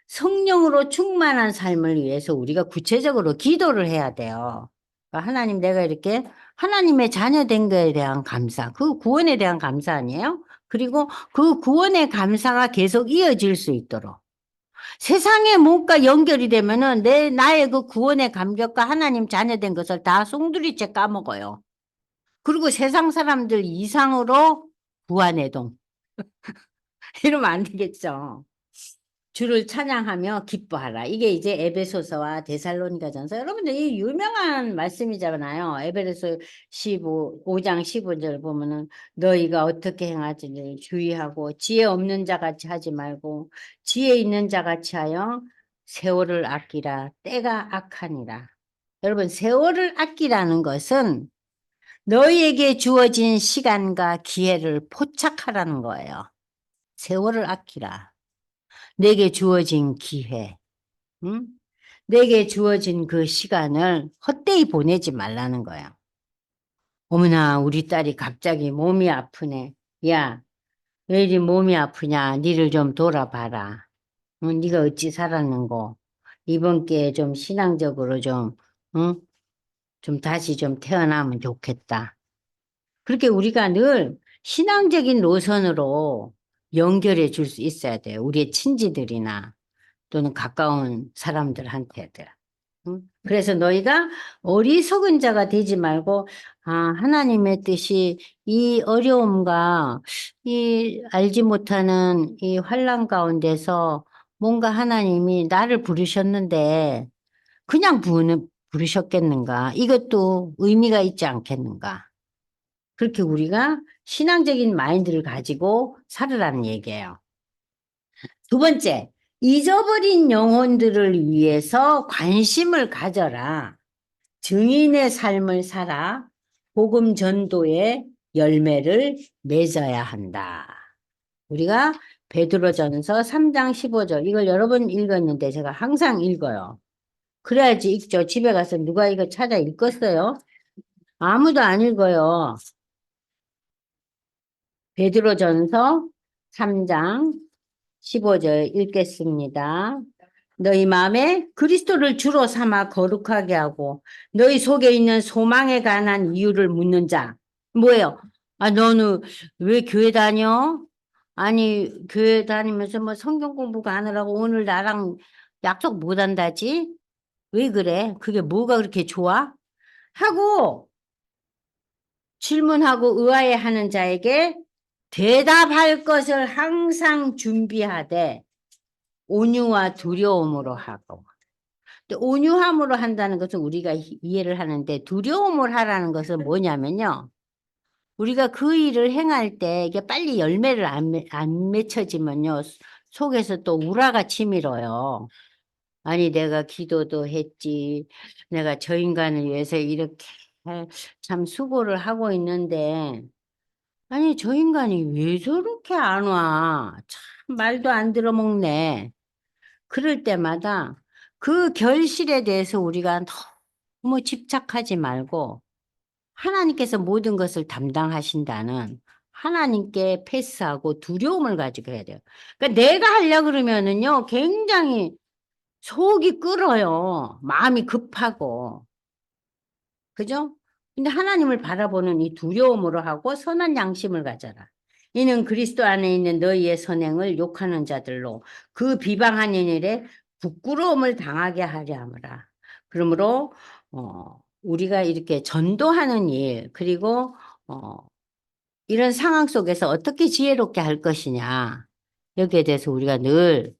성령으로 충만한 삶을 위해서 우리가 구체적으로 기도를 해야 돼요. 그러니까 하나님 내가 이렇게 하나님의 자녀 된 거에 대한 감사, 그 구원에 대한 감사 아니에요? 그리고 그 구원의 감사가 계속 이어질 수 있도록. 세상의 뭔가 연결이 되면은 나의 그 구원의 감격과 하나님 자녀 된 것을 다 송두리째 까먹어요. 그리고 세상 사람들 이상으로 구한해동. 이러면 안 되겠죠. 주를 찬양하며 기뻐하라. 이게 이제 에베소서와 데살로니가전서. 여러분들 이 유명한 말씀이잖아요. 에베소 5장 15절 보면은 너희가 어떻게 행하지를 주의하고 지혜 없는 자 같이 하지 말고 지혜 있는 자 같이 하여 세월을 아끼라. 때가 악하니라. 여러분 세월을 아끼라는 것은 너희에게 주어진 시간과 기회를 포착하라는 거예요. 세월을 아끼라. 내게 주어진 기회, 응? 내게 주어진 그 시간을 헛되이 보내지 말라는 거야. 어머나, 우리 딸이 갑자기 몸이 아프네. 야, 왜 이리 몸이 아프냐? 니를 좀 돌아봐라. 응? 네가 어찌 살았는고? 이번 기회에 좀 신앙적으로 좀, 응? 좀 다시 좀 태어나면 좋겠다. 그렇게 우리가 늘 신앙적인 노선으로 연결해 줄 수 있어야 돼요. 우리의 친지들이나 또는 가까운 사람들한테들. 응? 그래서 너희가 어리석은 자가 되지 말고, 아, 하나님의 뜻이 이 어려움과 이 알지 못하는 이 환난 가운데서 뭔가 하나님이 나를 부르셨는데 그냥 부르셨겠는가? 이것도 의미가 있지 않겠는가? 그렇게 우리가 신앙적인 마인드를 가지고 살으라는 얘기예요. 두 번째, 잊어버린 영혼들을 위해서 관심을 가져라. 증인의 삶을 살아 복음 전도의 열매를 맺어야 한다. 우리가 베드로전서 3장 15절 이걸 여러 번 읽었는데 제가 항상 읽어요. 그래야지 읽죠. 집에 가서 누가 이거 찾아 읽었어요? 아무도 안 읽어요. 베드로전서 3장 15절 읽겠습니다. 너희 마음에 그리스도를 주로 삼아 거룩하게 하고 너희 속에 있는 소망에 관한 이유를 묻는 자. 뭐예요? 아, 너는 왜 교회 다녀? 아니, 교회 다니면서 뭐 성경 공부가 하느라고 오늘 나랑 약속 못 한다지? 왜 그래? 그게 뭐가 그렇게 좋아? 하고 질문하고 의아해하는 자에게 대답할 것을 항상 준비하되 온유와 두려움으로 하고. 또 온유함으로 한다는 것은 우리가 이해를 하는데 두려움을 하라는 것은 뭐냐면요. 우리가 그 일을 행할 때 이게 빨리 열매를 안 맺혀지면요. 속에서 또 우라가 치밀어요. 아니, 내가 기도도 했지. 내가 저 인간을 위해서 이렇게 참 수고를 하고 있는데 아니, 저 인간이 왜 저렇게 안 와? 참, 말도 안 들어먹네. 그럴 때마다 그 결실에 대해서 우리가 너무 집착하지 말고 하나님께서 모든 것을 담당하신다는 하나님께 패스하고 두려움을 가지고 해야 돼요. 그러니까 내가 하려 그러면은요, 굉장히 속이 끓어요. 마음이 급하고. 그죠? 근데 하나님을 바라보는 이 두려움으로 하고 선한 양심을 가져라. 이는 그리스도 안에 있는 너희의 선행을 욕하는 자들로 그 비방하는 일에 부끄러움을 당하게 하려 함이라. 그러므로 우리가 이렇게 전도하는 일 그리고 어, 이런 상황 속에서 어떻게 지혜롭게 할 것이냐 여기에 대해서 우리가 늘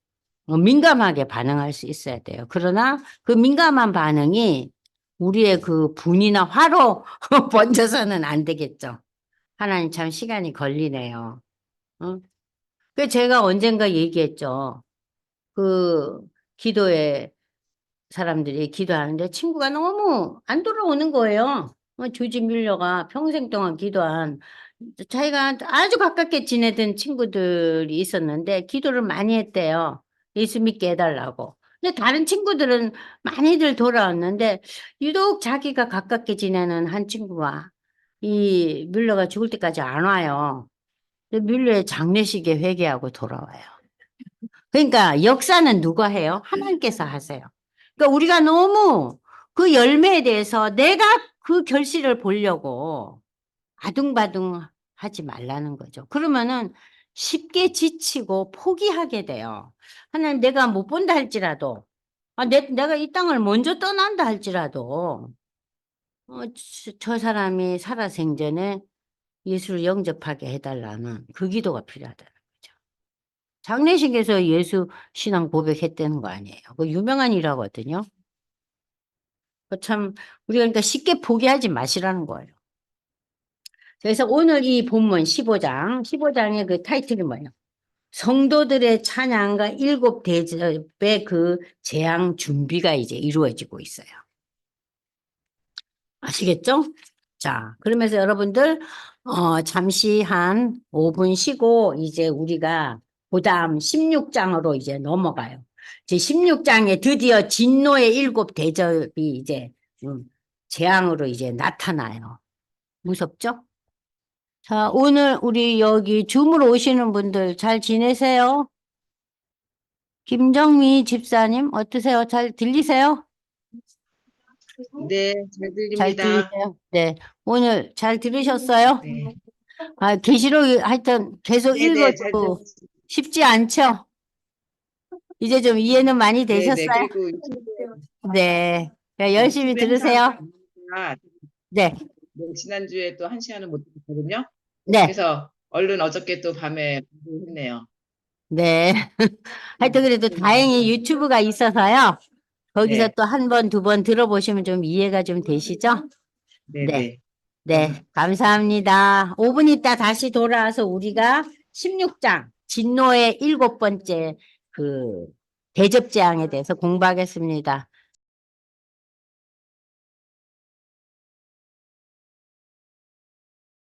민감하게 반응할 수 있어야 돼요. 그러나 그 민감한 반응이 우리의 그 분이나 화로 번져서는 안 되겠죠. 하나님 참 시간이 걸리네요. 어? 그 제가 언젠가 얘기했죠. 그 기도에 사람들이 기도하는데 친구가 너무 안 돌아오는 거예요. 조지 밀러가 평생 동안 기도한 자기가 아주 가깝게 지내던 친구들이 있었는데 기도를 많이 했대요. 예수 믿게 해달라고. 근데 다른 친구들은 많이들 돌아왔는데 유독 자기가 가깝게 지내는 한 친구가 이 밀러가 죽을 때까지 안 와요. 근데 밀러의 장례식에 회개하고 돌아와요. 그러니까 역사는 누가 해요? 하나님께서 하세요. 그러니까 우리가 너무 그 열매에 대해서 내가 그 결실을 보려고 아둥바둥 하지 말라는 거죠. 그러면은 쉽게 지치고 포기하게 돼요. 하나님 내가 못 본다 할지라도, 내가 이 땅을 먼저 떠난다 할지라도, 저 사람이 살아생전에 예수를 영접하게 해달라는 그 기도가 필요하다는 거죠. 장례식에서 예수 신앙 고백했다는 거 아니에요. 그 유명한 일하거든요. 참, 우리가 그러니까 쉽게 포기하지 마시라는 거예요. 그래서 오늘 이 본문 15장의 그 타이틀이 뭐예요? 성도들의 찬양과 일곱 대접의 그 재앙 준비가 이제 이루어지고 있어요. 아시겠죠? 자, 그러면서 여러분들, 잠시 한 5분 쉬고 이제 우리가 그다음 16장으로 이제 넘어가요. 이제 16장에 드디어 진노의 일곱 대접이 이제 재앙으로 이제 나타나요. 무섭죠? 자, 오늘 우리 여기 줌으로 오시는 분들 잘 지내세요? 김정미 집사님, 어떠세요? 잘 들리세요? 네, 잘 잘 들립니다. 들리세요? 네. 오늘 잘 들으셨어요? 네. 아, 계시록 하여튼 계속 네네, 잘 읽어도 들었습니다. 쉽지 않죠? 이제 좀 이해는 많이 네네. 되셨어요? 그리고 유튜브에, 네. 네, 열심히 유튜브에 항상 들으세요. 안무가, 네. 네, 지난주에 또 한 시간을 못 듣거든요. 네. 그래서 얼른 어저께 또 밤에 공부했네요. 네. 하여튼 그래도 다행히 유튜브가 있어서요. 거기서 네, 또 한 번, 두 번 들어보시면 좀 이해가 좀 되시죠? 네. 네네. 네. 감사합니다. 5분 있다 다시 돌아와서 우리가 16장, 진노의 일곱 번째 그 대접재앙에 대해서 공부하겠습니다.